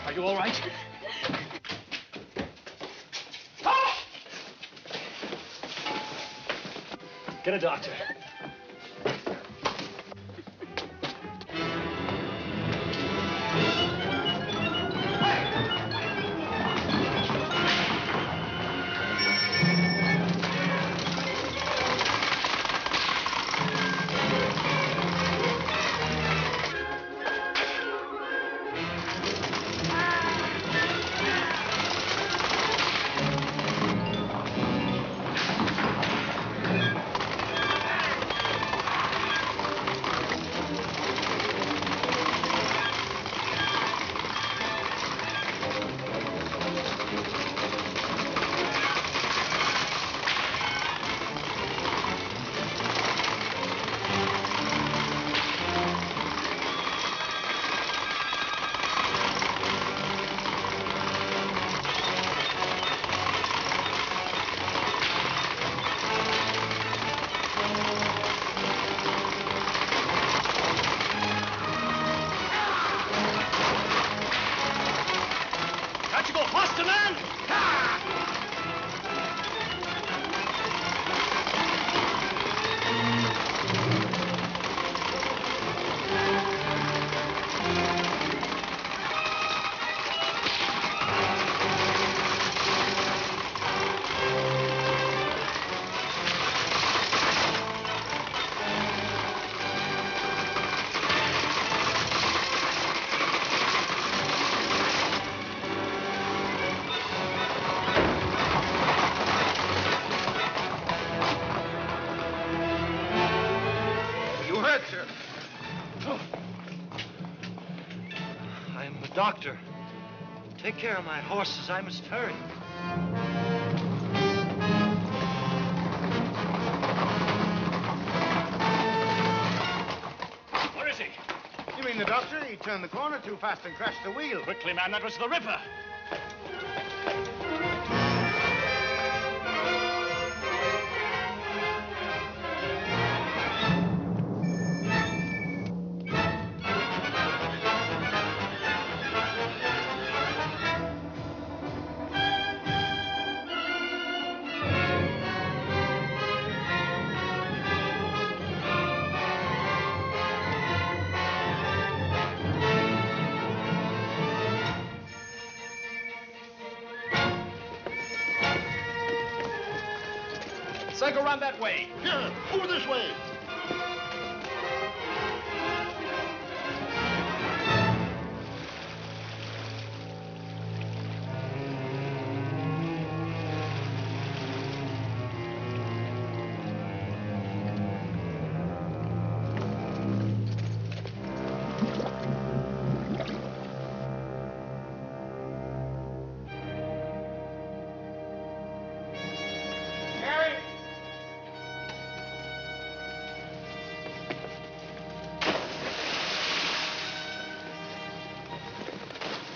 Are you all right? Get a doctor. stretcher. I'm a doctor. Take care of my horses. I must hurry. Where is he? You mean the doctor? He turned the corner too fast and crashed the wheel. Quickly, man, that was the Ripper. Cycle round that way. Here, over this way.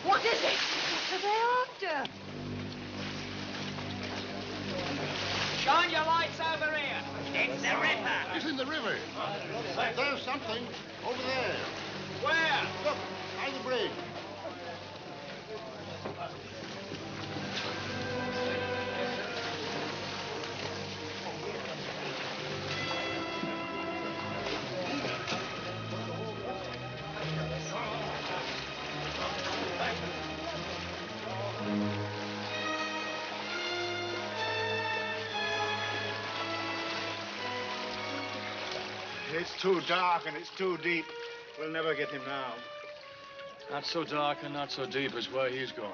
What is it? What are they after? Shine your lights over here. It's the Ripper. It's in the river. There's something over there. Where? Look, by the bridge. It's too dark and it's too deep. We'll never get him now. Not so dark and not so deep as where he's going.